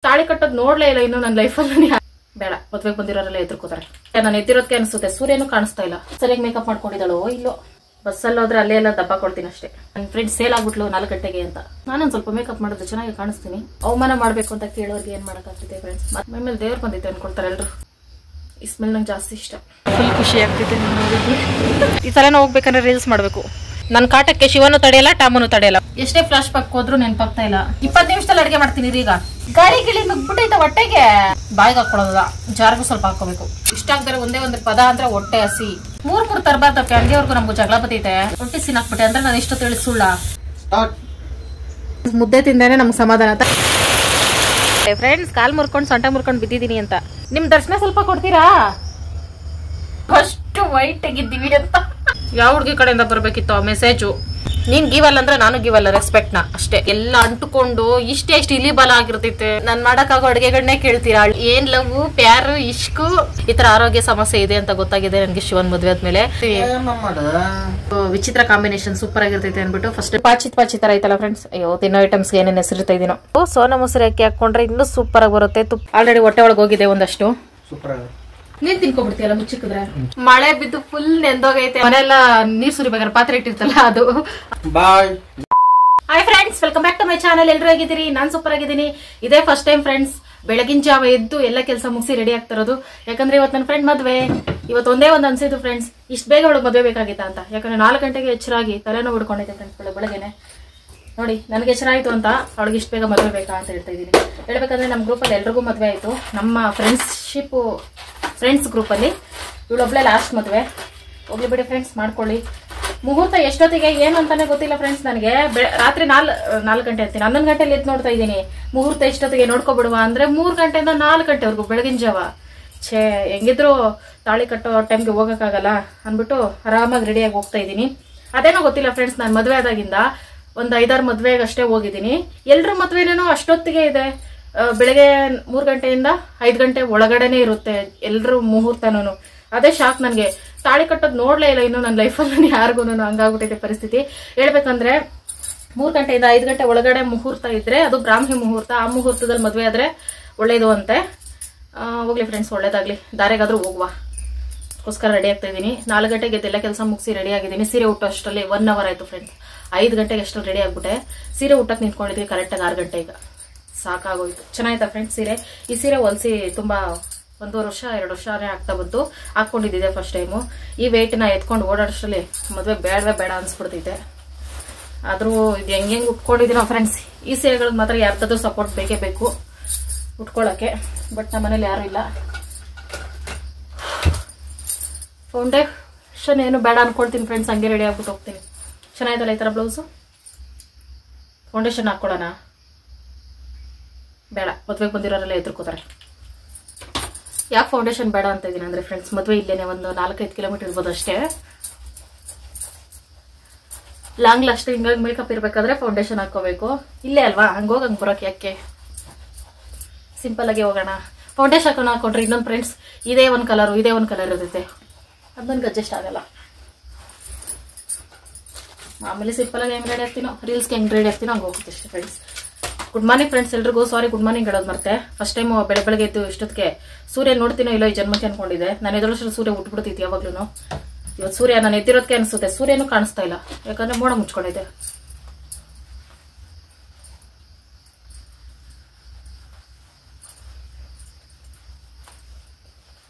ತಾಳಿ ಕಟ್ಟೋದು ನೋಡ್ಲೇ ಇಲ್ಲ ಇನ್ನು ನನ್ನ ಲೈಫಲ್ಲಿ. ಬೇಡ, ಮದ್ವೆಗೆ ಬಂದಿರೋರೆಲ್ಲ ಎದುರ್ಕೋತಾರೆ. ನಾನು ಎದ್ದಿರೋದಕ್ಕೆ ಅನ್ಸುತ್ತೆ. ಸೂರ್ಯನು ಕಾಣಿಸ್ತಾ ಇಲ್ಲ. ಸರಿಯಾಗಿ ಮೇಕಪ್ ಮಾಡ್ಕೊಂಡಿದ್ದಾಳೋ ಇಲ್ಲೋ. ಬಸ್ಸಲ್ಲಿ ಹೋದ್ರೆ ಅಲ್ಲೇ ಎಲ್ಲ ದಬ್ಬ ಕೊಡ್ತೀನಿ ಅಷ್ಟೇ. ನನ್ನ ಫ್ರೆಂಡ್ ಸೇಲ್ ಆಗ್ಬಿಟ್ಲು 4 ಗಂಟೆಗೆ ಅಂತ. ನಾನೊಂದ್ ಸ್ವಲ್ಪ ಮೇಕಪ್ ಮಾಡೋದು ಚೆನ್ನಾಗಿ ಕಾಣಿಸ್ತೀನಿ. ಅವಮಾನ ಮಾಡ್ಬೇಕು ಅಂತ ಕೇಳೋರ್ಗೆ ಏನ್ ಮಾಡಕ್ಕಾಗ್ತಿದೆ ಫ್ರೆಂಡ್ಸ್. ಮತ್ತೆ ಮೇಲೆ ದೇವ್ರು ಬಂದಿದ್ದೆ ಅನ್ಕೊಳ್ತಾರೆ ಎಲ್ರು. ಈ ಸ್ಮೆಲ್ ನಂಗೆ ಜಾಸ್ತಿ ಇಷ್ಟ. ಫುಲ್ ಖುಷಿ ಆಗ್ತಿದೆ. ಈ ಸಲ ಹೋಗ್ಬೇಕಂದ್ರೆ ರೀಲ್ಸ್ ಮಾಡ್ಬೇಕು. ನನ್ನ ಕಾಟಕ್ಕೆ ಶಿವನು ತಡೆಯಲ್ಲ, ಟಾಮನು ತಡೆಯಲ್ಲ. ಎಷ್ಟೇ ಫ್ಲಾಶ್ ಬ್ಯಾಕ್ ಹೋದ್ರು ನೆನಪಾಗ್ತಾ ಇಲ್ಲ. 20 ನಿಮಿಷದಲ್ಲಿ ಅಡಿಗೆ ಮಾಡ್ತೀನಿ ಈಗ. ಗಾಳಿ ಗಿಳಿ ನುಗ್ಬಿಟ್ಟೈತೆ ಹೊಟ್ಟೆಗೆ. ಬಾಯಿಗೆ ಹಾಕೊಳ್ಳೋದ, ಜಾರ್ಗೂ ಸ್ವಲ್ಪ ಹಾಕೋಬೇಕು. ಇಷ್ಟ ಆಗ್ತಾರೆ ಒಂದೇ ಒಂದು ಪದ ಅಂದ್ರೆ ಹೊಟ್ಟೆ ಹಸಿ. 3 ತರಬಾರ್ದಕ್ಕೆ ಅಲ್ಲಿವರೆಗೂ ನಮ್ಗೆ ಜಗಳ ಬತ್ತೈತೆ. ಹೊಟ್ಟೆ ಸಿನಾಕ್ಬಿಟ್ಟೆ ಅಂದ್ರೆ ನಾನು ಇಷ್ಟು ತಿಳಿ ಸುಳ್ಳ. ಮುದ್ದೆ ತಿಂದೇನೆ ನಮ್ಗೆ ಸಮಾಧಾನ. ಫ್ರೆಂಡ್ಸ್, ಕಾಲ್ ಮುರ್ಕೊಂಡು ಸೊಂಟ ಮುರ್ಕೊಂಡು ಬಿದ್ದಿದ್ದೀನಿ ಅಂತ. ನಿಮ್ ದರ್ಶನ ಸ್ವಲ್ಪ ಕೊಡ್ತೀರಾ? ಅಷ್ಟು ವೈಟ್ ಆಗಿದ್ದೀವಿ ಅಂತ. ಯಾವ ಹುಡುಗಿ ಕಡೆಯಿಂದ ಬರ್ಬೇಕಿತ್ತು ಆ ಮೆಸೇಜು? ನೀನ್ ಗಿವಲ್ ಅಂದ್ರೆ ನಾನು ಗಿವಲ್ಲ, ರೆಸ್ಪೆಕ್ಟ್ ನ ಅಷ್ಟೇ. ಎಲ್ಲ ಅಂಟುಕೊಂಡು ಇಷ್ಟೇ ಇಲಿ ಬಲ ಆಗಿರ್ತೈತೆ. ನಾನ್ ಮಾಡಕ್ಕಾಗೋ ಅಡುಗೆಗಳನ್ನೇ ಕೇಳ್ತೀರಾ? ಏನ್ ಲವ್, ಪ್ಯಾರು, ಇಷ್ಕು, ಈ ತರ ಆರೋಗ್ಯ ಸಮಸ್ಯೆ ಇದೆ ಅಂತ ಗೊತ್ತಾಗಿದೆ ನನ್ಗೆ ಶಿವನ್ ಮದ್ವೆ ಆದ್ಮೇಲೆ. ವಿಚಿತ್ರ ಕಾಂಬಿನೇಷನ್ ಸೂಪರ್ ಆಗಿರ್ತೈತೆ ಅನ್ಬಿಟ್ಟು ಫಸ್ಟ್ ಪಾಚಿತ್ ತರ ಐತಲ್ಲ ಫ್ರೆಂಡ್ಸ್. ಅಯ್ಯೋ, ತಿನ್ನೋ ಐಟಮ್ಸ್ ಏನೇನು ಹೆಸರಿರ್ತಾ ಇದೀನೋ. ಸೋನಾ ಮೊಸರು ಅಕ್ಕಿ ಹಾಕೊಂಡ್ರೆ ಇನ್ನೂ ಸೂಪರ್ ಆಗಿ ಬರುತ್ತೆ. ಆಲ್ರೆಡಿ ಹೊಟ್ಟೆ ಒಳಗೆ ಹೋಗಿದೆ ಒಂದಷ್ಟು. ನೀನ್ ತಿನ್ಕೊಬಿಡ್ತೀಯಲ್ಲ ಮುಚ್ಚಿಕ್ಕಿದ್ರೆ. ಮಳೆ ಬಿದ್ದು ಫುಲ್ ನೆಂದೋಗೈತೆ. ಮನೆಯೆಲ್ಲ ನೀರ್ ಸುರಿಬೇಕಾದ್ರೆ ಪಾತ್ರೆ ಇಟ್ಟಿರ್ತಲ್ಲ ಅದು. Bye. Hi friends, welcome back to my channel. ಎಲ್ರು ಹೇಗಿದ್ದೀರಿ? ನಾನ್ ಸೂಪರ್ ಆಗಿದ್ದೀನಿ. ಇದೇ ಫಸ್ಟ್ ಟೈಮ್ ಫ್ರೆಂಡ್ಸ್ ಬೆಳಗಿನ ಜಾವ ಎದ್ದು ಎಲ್ಲ ಕೆಲಸ ಮುಗಿಸಿ ರೆಡಿ ಆಗ್ತಿರೋದು. ಯಾಕಂದ್ರೆ ಇವತ್ತು ನನ್ನ ಫ್ರೆಂಡ್ ಮದ್ವೆ. ಇವತ್ತು ಒಂದೇ ಒಂದು ಅನ್ಸಿದ್ದು ಫ್ರೆಂಡ್ಸ್, ಇಷ್ಟು ಬೇಗ ಅವಳು ಮದ್ವೆ ಬೇಕಾಗಿತ್ತ ಅಂತ. ಯಾಕಂದ್ರೆ 4 ಗಂಟೆಗೆ ಎಚ್ಚರಾಗಿ ತಲೆನೋವು ಹಿಡ್ಕೊಂಡೈತೆ ಫ್ರೆಂಡ್ಸ್. ಬೆಳಗ್ಗೆನೆ ನೋಡಿ ನನಗೆ ಎಚ್ಚರ ಆಯ್ತು ಅಂತ ಅವಳಿಗೆ ಇಷ್ಟು ಬೇಗ ಮದ್ವೆ ಬೇಕಾ ಅಂತ ಹೇಳ್ತಾ ಇದ್ದೀನಿ. ಹೇಳ್ಬೇಕಂದ್ರೆ ನಮ್ಮ ಗ್ರೂಪಲ್ಲಿ ಎಲ್ರಿಗೂ ಮದ್ವೆ ಆಯ್ತು. ನಮ್ಮ ಫ್ರೆಂಡ್ಸ್ ಗ್ರೂಪಲ್ಲಿ ಇವಳೊಬ್ಳೆ ಲಾಸ್ಟ್ ಮದ್ವೆ. ಹೋಗ್ಲಿ ಬಿಡಿ ಫ್ರೆಂಡ್ಸ್, ಮಾಡ್ಕೊಳ್ಳಿ. ಮುಹೂರ್ತ ಎಷ್ಟೊತ್ತಿಗೆ ಏನು ಅಂತಾನೆ ಗೊತ್ತಿಲ್ಲ ಫ್ರೆಂಡ್ಸ್ ನನಗೆ. ರಾತ್ರಿ 4 ಗಂಟೆ ಅಂತೀನಿ, 11 ಗಂಟೆಲಿ ಎದ್ದು ನೋಡ್ತಾ ಇದ್ದೀನಿ. ಮುಹೂರ್ತ ಎಷ್ಟೊತ್ತಿಗೆ ನೋಡ್ಕೊಬಿಡುವ ಅಂದ್ರೆ 3 ಗಂಟೆಯಿಂದ 4 ಗಂಟೆವರೆಗೂ ಬೆಳಗಿನ ಜಾವ. ಹೆಂಗಿದ್ರು ತಾಳಿ ಕಟ್ಟೋ ಟೈಮ್ಗೆ ಹೋಗಕ್ಕಾಗಲ್ಲ ಅಂದ್ಬಿಟ್ಟು ಆರಾಮಾಗಿ ರೆಡಿಯಾಗಿ ಹೋಗ್ತಾ ಇದ್ದೀನಿ. ಅದೇನೋ ಗೊತ್ತಿಲ್ಲ ಫ್ರೆಂಡ್ಸ್, ನಾನು ಮದ್ವೆ ಆದಾಗಿಂದ ಒಂದು 5-6 ಮದ್ವೆಗೆ ಅಷ್ಟೇ ಹೋಗಿದ್ದೀನಿ. ಎಲ್ರ ಮದ್ವೆನೇನೋ ಅಷ್ಟೊತ್ತಿಗೆ ಇದೆ. ಬೆಳಗ್ಗೆ 3 ಗಂಟೆಯಿಂದ 5 ಗಂಟೆ ಒಳಗಡೆನೆ ಇರುತ್ತೆ ಎಲ್ರು ಮುಹೂರ್ತನೂ. ಅದೇ ಶಾಕ್ ನನಗೆ. ತಾಳಿ ಕಟ್ಟೋದು ನೋಡ್ಲೇ ಇಲ್ಲ ಇನ್ನು ನನ್ನ ಲೈಫಲ್ಲಿ ಯಾರಿಗೂ. ಹಂಗಾಗ್ಬಿಟ್ಟೈತೆ ಪರಿಸ್ಥಿತಿ. ಹೇಳ್ಬೇಕಂದ್ರೆ 3 ಗಂಟೆಯಿಂದ 5 ಗಂಟೆ ಒಳಗಡೆ ಮುಹೂರ್ತ ಇದ್ರೆ ಅದು ಬ್ರಾಹ್ಮಿ ಮುಹೂರ್ತ. ಆ ಮುಹೂರ್ತದಲ್ಲಿ ಮದ್ವೆ ಆದ್ರೆ ಒಳ್ಳೇದು ಅಂತೆ. ಹೋಗ್ಲಿ ಫ್ರೆಂಡ್ಸ್, ಒಳ್ಳೇದಾಗ್ಲಿ. ದಾರೆಗಾದ್ರೂ ಹೋಗುವ ಅದಕ್ಕೋಸ್ಕರ ರೆಡಿ ಆಗ್ತಾ ಇದ್ದೀನಿ. 4 ಗಂಟೆಗೆ ಎದ್ದೆಲ್ಲ ಕೆಲಸ ಮುಗಿಸಿ ರೆಡಿ ಆಗಿದ್ದೀನಿ. ಸೀರೆ ಉಟ್ಟೋ ಅಷ್ಟರಲ್ಲಿ 1 ಅವರ್ ಆಯ್ತು ಫ್ರೆಂಡ್ಸ್. 5 ಗಂಟೆಗೆ ಅಷ್ಟರಲ್ಲಿ ರೆಡಿ ಆಗ್ಬಿಟ್ಟೆ. ಸೀರೆ ಊಟಕ್ಕೆ ನಿಂತ್ಕೊಂಡಿದ್ವಿ ಕರೆಕ್ಟಾಗಿ 6 ಗಂಟೆ. ಈಗ ಸಾಕಾಗೋಯ್ತು. ಚೆನ್ನಾಯ್ತಾ ಫ್ರೆಂಡ್ಸ್ ಸೀರೆ? ಈ ಸೀರೆ ಹೊಲಿಸಿ ತುಂಬಾ 1.5 ವರ್ಷ 2 ವರ್ಷನೇ ಆಗ್ತಾ ಬಂತು. ಹಾಕೊಂಡಿದ್ದೆ ಫಸ್ಟ್ ಟೈಮು. ಈ ವೆಯ್ಟ್ನ ಎತ್ಕೊಂಡು ಓಡಾಡೋಷ್ಟರಲ್ಲಿ ಮದುವೆ ಬೇಡ ಅನ್ಸ್ಬಿಡ್ತೈತೆ. ಆದ್ರೂ ಇದು ಹೆಂಗೆ ಉಟ್ಕೊಂಡಿದ್ದೀನೋ ಫ್ರೆಂಡ್ಸ್. ಈ ಸೀರೆಗಳಿಗೆ ಮಾತ್ರ ಯಾರ್ದಾದ್ರೂ ಸಪೋರ್ಟ್ ಬೇಕೇ ಬೇಕು ಉಟ್ಕೊಳ್ಳೋಕ್ಕೆ. ಬಟ್ ನಮ್ಮ ಮನೇಲಿ ಯಾರು ಇಲ್ಲ. ಫೌಂಡೇಶನ್ ಏನು ಬೇಡ ಅನ್ಕೊಳ್ತೀನಿ ಫ್ರೆಂಡ್ಸ್. ಹಂಗೆ ರೆಡಿ ಆಗ್ಬಿಟ್ಟು ಹೋಗ್ತೀನಿ. ಚೆನ್ನಾಯ್ತಲ್ಲ ಈ ಥರ ಬ್ಲೌಸು? ಫೌಂಡೇಶನ್ ಹಾಕ್ಕೊಳ್ಳೋಣ? ಬೇಡ, ಮದ್ವೆಗೆ ಬಂದಿರೋರೆಲ್ಲ ಎದುರ್ಕೋತಾರೆ. ಯಾಕೆ ಫೌಂಡೇಶನ್ ಬೇಡ ಅಂತ ಇದ್ದೀನಿ ಅಂದ್ರೆ ಫ್ರೆಂಡ್ಸ್, ಮದ್ವೆ ಇಲ್ಲೇನೆ ಒಂದು 4-5 ಕಿಲೋಮೀಟರ್ ಇರ್ಬೋದು ಅಷ್ಟೇ. ಲಾಂಗ್ ಲಾಸ್ಟಿಂಗ್ ಮೇಕಪ್ ಇರ್ಬೇಕಾದ್ರೆ ಫೌಂಡೇಶನ್ ಹಾಕೋಬೇಕು. ಇಲ್ಲೇ ಅಲ್ವಾ, ಹಂಗೋಗಿ ಹಂಗೆ ಬರೋಕೆ ಯಾಕೆ? ಸಿಂಪಲ್ ಆಗಿ ಹೋಗೋಣ. ಫೌಂಡೇಶನ್ ಹಾಕೊಂಡ್ರೆ ಇನ್ನೊಂದು ಫ್ರೆಂಡ್ಸ್ ಇದೇ ಒಂದು ಕಲರ್ ಇರುತ್ತೆ. ಅದು ನನಗೆ ಅಡ್ಜಸ್ಟ್ ಆಗಲ್ಲ. ಆಮೇಲೆ ಸಿಂಪಲ್ ಆಗಿ ಹೆಂಗೆ ರೆಡಿ ಆಗ್ತೀನೋ, ರೀಲ್ಸ್ಗೆ ಹೆಂಗೆ ರೆಡಿ ಆಗ್ತೀನೋ ಹಂಗೆ ಹೋಗುತ್ತೆ ಅಷ್ಟೇ ಫ್ರೆಂಡ್ಸ್. ಗುಡ್ ಮಾರ್ನಿಂಗ್ ಫ್ರೆಂಡ್ಸ್ ಎಲ್ರಿಗೂ. ಸಾರಿ, ಗುಡ್ ಮಾರ್ನಿಂಗ್ ಹೇಳೋದು ಮತ್ತೆ. ಫಸ್ಟ್ ಟೈಮ್ ಬೆಳಗ್ಗೆ ಎದ್ದು ಇಷ್ಟೊತ್ತಿಗೆ ಸೂರ್ಯ ನೋಡ್ತೀನೋ ಇಲ್ಲೋ ಈ ಜನ್ಮಕ್ಕೆ ಅನ್ಕೊಂಡಿದ್ದೆ. ನಾನು ಎದುರಷ್ಟು ಸೂರ್ಯ ಉಟ್ಬಿಡ್ತೈತಿ ಯಾವಾಗ್ಲೂ. ಇವತ್ತು ಸೂರ್ಯ ನಾನು ಎದ್ದಿರೋದಕ್ಕೆ ಅನ್ಸುತ್ತೆ. ಸೂರ್ಯನೂ ಕಾಣಿಸ್ತಾ ಇಲ್ಲ ಯಾಕಂದ್ರೆ ಮೋಡ ಮುಚ್ಕೊಂಡಿದೆ.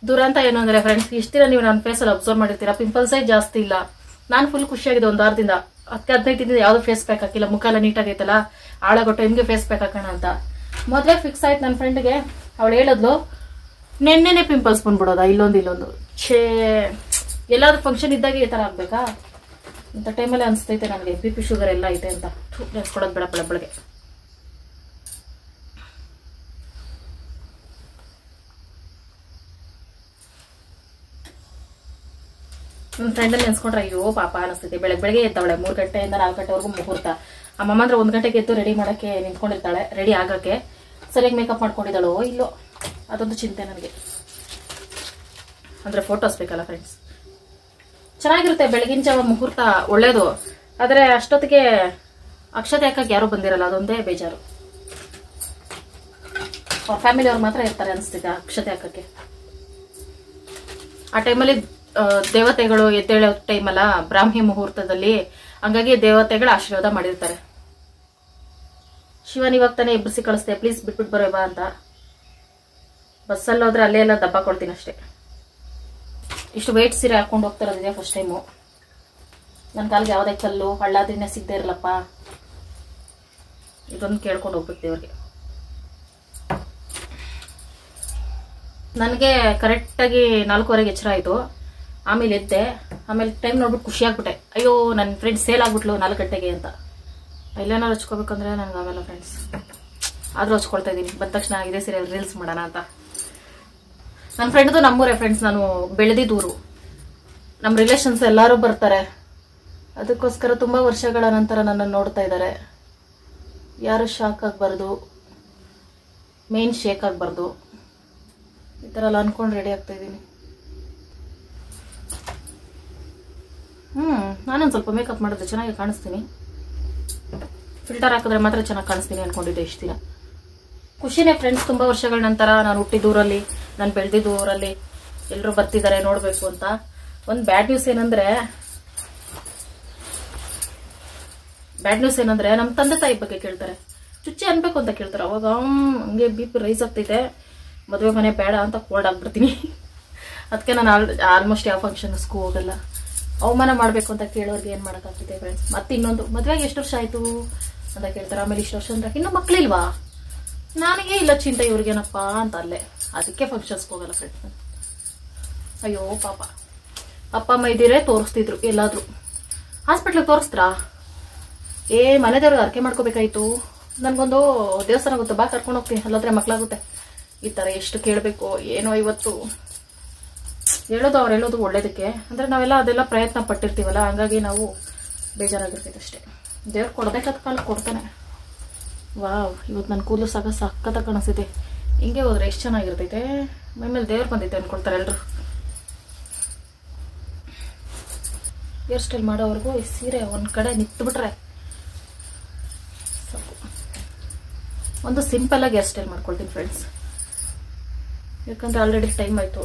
ದುರಂತ ಏನು ಅಂದ್ರೆ ಫ್ರೆಂಡ್ಸ್, ಇಷ್ಟ ದಿನ ನೀವು ನನ್ನ ಫೇಸಲ್ಲಿ ಅಬ್ಸರ್ವ್ ಮಾಡಿರ್ತೀರಾ, ಪಿಂಪಲ್ಸೇ ಜಾಸ್ತಿ ಇಲ್ಲ. ನಾನು ಫುಲ್ ಖುಷಿಯಾಗಿದೆ. ಒಂದು 6 ದಿನದಿಂದ 10-15 ದಿನದಿಂದ ಯಾವ್ದು ಫೇಸ್ ಪ್ಯಾಕ್ ಹಾಕಿಲ್ಲ. ಮುಖ ಎಲ್ಲ ನೀಟಾಗೈತಲ್ಲ, ಆಳಗೊಟ್ಟು ನಿಮ್ಗೆ ಫೇಸ್ ಪ್ಯಾಕ್ ಹಾಕೋಣ ಅಂತ. ಮೊದಲೇ ಫಿಕ್ಸ್ ಆಯ್ತು ನನ್ನ ಫ್ರೆಂಡ್ಗೆ. ಅವಳು ಹೇಳಿದ್ಲು ನೆನ್ನೆನೆ ಪಿಂಪಲ್ಸ್ ಬಂದ್ಬಿಡೋದ ಇಲ್ಲೊಂದು. ಎಲ್ಲಾದ್ರೂ ಫಂಕ್ಷನ್ ಇದ್ದಾಗ ಈ ತರ ಆಗ್ಬೇಕಾ? ಇಂಥ ಟೈಮಲ್ಲಿ ಅನ್ಸ್ತೈತೆ ನನಗೆ BP ಶುಗರ್ ಎಲ್ಲ ಐತೆ ಅಂತ. ನೆನ್ಸ್ಕೊಡೋದು ಬೇಡ ಬೆಳಗ್ಗೆ. ನನ್ನ ಫ್ರೆಂಡಲ್ಲಿ ನೆನ್ಸ್ಕೊಂಡ್ರೆ ಅಯ್ಯೋ ಪಾಪ ಅನಿಸ್ತೈತಿ. ಬೆಳಗ್ಗೆ ಎತ್ತವಳೆ 3 ಗಂಟೆಯಿಂದ 4 ಗಂಟೆವರೆಗೂ ಮುಹೂರ್ತ. ಅಮ್ಮಮ್ಮ ಅಂದ್ರೆ 1 ಗಂಟೆಗೆ ಎದ್ದು ರೆಡಿ ಮಾಡೋಕ್ಕೆ ನಿಂತ್ಕೊಂಡಿರ್ತಾಳೆ. ರೆಡಿ ಆಗೋಕ್ಕೆ ಸರಿಯಾಗಿ ಮೇಕಪ್ ಮಾಡ್ಕೊಂಡಿದ್ದಾಳೋ ಇಲ್ಲೋ, ಅದೊಂದು ಚಿಂತೆ ನನಗೆ. ಅಂದ್ರೆ ಫೋಟೋಸ್ ಬೇಕಲ್ಲ ಫ್ರೆಂಡ್ಸ್. ಚೆನ್ನಾಗಿರುತ್ತೆ ಬೆಳಗಿನ ಜಾವ ಮುಹೂರ್ತ, ಒಳ್ಳೇದು. ಆದರೆ ಅಷ್ಟೊತ್ತಿಗೆ ಅಕ್ಷತೆ ಹಾಕಕ್ಕೆ ಯಾರೂ ಬಂದಿರಲ್ಲ, ಅದೊಂದೇ ಬೇಜಾರು. ಅವ್ರ ಫ್ಯಾಮಿಲಿಯವ್ರು ಮಾತ್ರ ಇರ್ತಾರೆ ಅನಿಸ್ತಿದೆ ಅಕ್ಷತೆ ಹಾಕೋಕ್ಕೆ. ಆ ಟೈಮಲ್ಲಿ ದೇವತೆಗಳು ಎದ್ದೇಳೋ ಟೈಮಲ್ಲ, ಬ್ರಾಹ್ಮಿ ಮುಹೂರ್ತದಲ್ಲಿ, ಹಂಗಾಗಿ ದೇವತೆಗಳು ಆಶೀರ್ವಾದ ಮಾಡಿರ್ತಾರೆ. ಶಿವನ್ ಇವಾಗ ತಾನೇ ಎಬ್ಬಿಸಿ ಕಳಿಸ್ತೆ, ಪ್ಲೀಸ್ ಬಿಟ್ಬಿಟ್ಟು ಬರೋ ಬಾ ಅಂತ. ಬಸ್ಸಲ್ಲಿ ಹೋದ್ರೆ ಅಲ್ಲೇ ಎಲ್ಲ ದಬ್ಬ ಕೊಡ್ತೀನಿ ಅಷ್ಟೇ. ಇಷ್ಟು ವೇಟ್ ಸೀರೆ ಹಾಕೊಂಡು ಹೋಗ್ತಿರೋದಿದೆ ಫಸ್ಟ್ ಟೈಮು. ನನ್ನ ಕಾಲಿಗೆ ಯಾವುದೇ ಕಲ್ಲು ಹಳ್ಳಾದ್ರಿನೇ ಸಿಗದೆ ಇರಲಪ್ಪ, ಇದೊಂದು ಕೇಳ್ಕೊಂಡು ಹೋಗ್ಬೇಕು ದೇವ್ರಿಗೆ. ನನಗೆ ಕರೆಕ್ಟಾಗಿ 4:15 ಎಚ್ಚರ ಆಯಿತು. ಆಮೇಲೆ ಎದ್ದೆ. ಆಮೇಲೆ ಟೈಮ್ ನೋಡ್ಬಿಟ್ಟು ಖುಷಿ ಆಗ್ಬಿಟ್ಟೆ. ಅಯ್ಯೋ ನನ್ನ ಫ್ರೆಂಡ್ ಸೇಲ್ ಆಗ್ಬಿಟ್ಲು 4 ಗಂಟೆಗೆ ಅಂತ. ಎಲ್ಲೇನಾರು ಹಚ್ಕೋಬೇಕಂದ್ರೆ ನನಗೆ ಆಮೇಲೆ ಫ್ರೆಂಡ್ಸ್, ಆದರೂ ಹಚ್ಕೊಳ್ತಾ ಇದ್ದೀನಿ. ಬಂದ ತಕ್ಷಣ ಇದೇ ಸೀರಿಯಲ್ ರೀಲ್ಸ್ ಮಾಡೋಣ ಅಂತ. ನನ್ನ ಫ್ರೆಂಡ್ದು ನಮ್ಮೂರೇ ಫ್ರೆಂಡ್ಸ್, ನಾನು ಬೆಳೆದಿದ್ದೂರು. ನಮ್ಮ ರಿಲೇಷನ್ಸ್ ಎಲ್ಲರೂ ಬರ್ತಾರೆ. ಅದಕ್ಕೋಸ್ಕರ ತುಂಬ ವರ್ಷಗಳ ನಂತರ ನನ್ನನ್ನು ನೋಡ್ತಾ ಇದ್ದಾರೆ. ಯಾರು ಶಾಕ್ ಆಗಬಾರ್ದು, ಮೇನ್ ಶೇಕ್ ಆಗಬಾರ್ದು, ಈ ಥರ ಎಲ್ಲ ಅಂದ್ಕೊಂಡು ರೆಡಿ ಆಗ್ತಾ ಇದ್ದೀನಿ. ನಾನೊಂದು ಸ್ವಲ್ಪ ಮೇಕಪ್ ಮಾಡಿದ್ರೆ ಚೆನ್ನಾಗಿ ಕಾಣಿಸ್ತೀನಿ. ಫಿಲ್ಟರ್ ಹಾಕಿದ್ರೆ ಮಾತ್ರ ಚೆನ್ನಾಗಿ ಕಾಣಿಸ್ತೀನಿ ಅಂದ್ಕೊಂಡಿದ್ದೆ ಇಷ್ಟು ದಿನ. ಖುಷಿನೇ ಫ್ರೆಂಡ್ಸ್, ತುಂಬ ವರ್ಷಗಳ ನಂತರ ನಾನು ಹುಟ್ಟಿದ ಊರಲ್ಲಿ, ನಾನು ಬೆಳೆದಿದ್ದ ಊರಲ್ಲಿ ಎಲ್ಲರೂ ಬರ್ತಿದ್ದಾರೆ ನೋಡಬೇಕು ಅಂತ. ಒಂದು ಬ್ಯಾಡ್ ನ್ಯೂಸ್ ಏನಂದ್ರೆ ನಮ್ಮ ತಂದೆ ತಾಯಿ ಬಗ್ಗೆ ಕೇಳ್ತಾರೆ. ಚುಚ್ಚಿ ಅನ್ಬೇಕು ಅಂತ ಕೇಳ್ತಾರೆ. ಅವಾಗ ಹಂಗೆ BP ರೈಸ್ ಆಗ್ತೈತೆ, ಮದುವೆ ಮನೆ ಬೇಡ ಅಂತ ಕೋಲ್ಡ್ ಆಗ್ಬಿಡ್ತೀನಿ. ಅದಕ್ಕೆ ನಾನು ಆಲ್ಮೋಸ್ಟ್ ಯಾವ ಫಂಕ್ಷನ್ಸ್ಗೂ ಹೋಗಲ್ಲ. ಅವಮಾನ ಮಾಡಬೇಕು ಅಂತ ಕೇಳೋರ್ಗೆ ಏನು ಮಾಡೋಕ್ಕಾಗ್ತಿದೆ ಫ್ರೆಂಡ್ಸ್. ಮತ್ತೆ ಇನ್ನೊಂದು, ಮದುವೆಗೆ ಎಷ್ಟು ವರ್ಷ ಆಯಿತು ಅಂತ ಕೇಳ್ತಾರೆ. ಆಮೇಲೆ ಇಷ್ಟು ವರ್ಷ ಅಂದ್ರೆ ಇನ್ನೂ ಮಕ್ಕಳಿಲ್ವಾ, ನನಗೆ ಇಲ್ಲ ಚಿಂತೆ ಇವ್ರಿಗೇನಪ್ಪ ಅಂತ ಅಲ್ಲೇ. ಅದಕ್ಕೆ ಫಂಕ್ಷನ್ಸ್ಗೆ ಹೋಗಲ್ಲ ಫ್ರೆಂಡ್ಸ್. ಅಯ್ಯೋ ಪಾಪ, ಅಪ್ಪ ಅಮ್ಮ ಇದ್ದೀರೇ ತೋರಿಸ್ತಿದ್ರು. ಎಲ್ಲಾದರೂ ಹಾಸ್ಪಿಟ್ಲಿಗೆ ತೋರಿಸ್ತ್ರಾ? ಮನೆ ದೇವ್ರಿಗೆ ಅರ್ಕೆ ಮಾಡ್ಕೋಬೇಕಾಯ್ತು. ನನಗೊಂದು ದೇವಸ್ಥಾನ ಗೊತ್ತು, ಬಾ ಕರ್ಕೊಂಡು ಹೋಗ್ತೀನಿ, ಅಲ್ಲಾದ್ರೆ ಮಕ್ಕಳಾಗುತ್ತೆ. ಈ ಥರ ಎಷ್ಟು ಕೇಳಬೇಕು ಏನೋ. ಇವತ್ತು ಅವ್ರು ಹೇಳೋದು ಒಳ್ಳೇದಕ್ಕೆ, ಅಂದರೆ ನಾವೆಲ್ಲ ಅದೆಲ್ಲ ಪ್ರಯತ್ನ ಪಟ್ಟಿರ್ತೀವಲ್ಲ, ಹಂಗಾಗಿ ನಾವು ಬೇಜಾರಾಗಿರ್ತೈತೆ ಅಷ್ಟೇ. ದೇವ್ರು ಕೊಡಬೇಕಾದ ಕಾಲಕ್ಕೆ ಕೊಡ್ತಾನೆ. ವಾವ್, ಇವತ್ತು ನನ್ನ ಕೂದಲು ಸಖತ್ತಾಗಿ ಕಾಣಿಸ್ತಿದೆ. ಹಿಂಗೆ ಹೋದ್ರೆ ಎಷ್ಟು ಚೆನ್ನಾಗಿರ್ತೈತೆ. ಮೈಮೇಲೆ ದೇವ್ರು ಬಂದೈತೆ ಅಂದ್ಕೊಳ್ತಾರೆ ಎಲ್ಲರೂ. ಹೇರ್ ಸ್ಟೈಲ್ ಮಾಡೋವರೆಗೂ ಈ ಸೀರೆ ಒಂದು ಕಡೆ ನಿಂತುಬಿಟ್ರೆ ಸಾಕು. ಒಂದು ಸಿಂಪಲ್ಲಾಗಿ ಹೇರ್ ಸ್ಟೈಲ್ ಮಾಡ್ಕೊಳ್ತೀನಿ ಫ್ರೆಂಡ್ಸ್, ಯಾಕಂದರೆ ಆಲ್ರೆಡಿ ಟೈಮ್ ಆಯಿತು.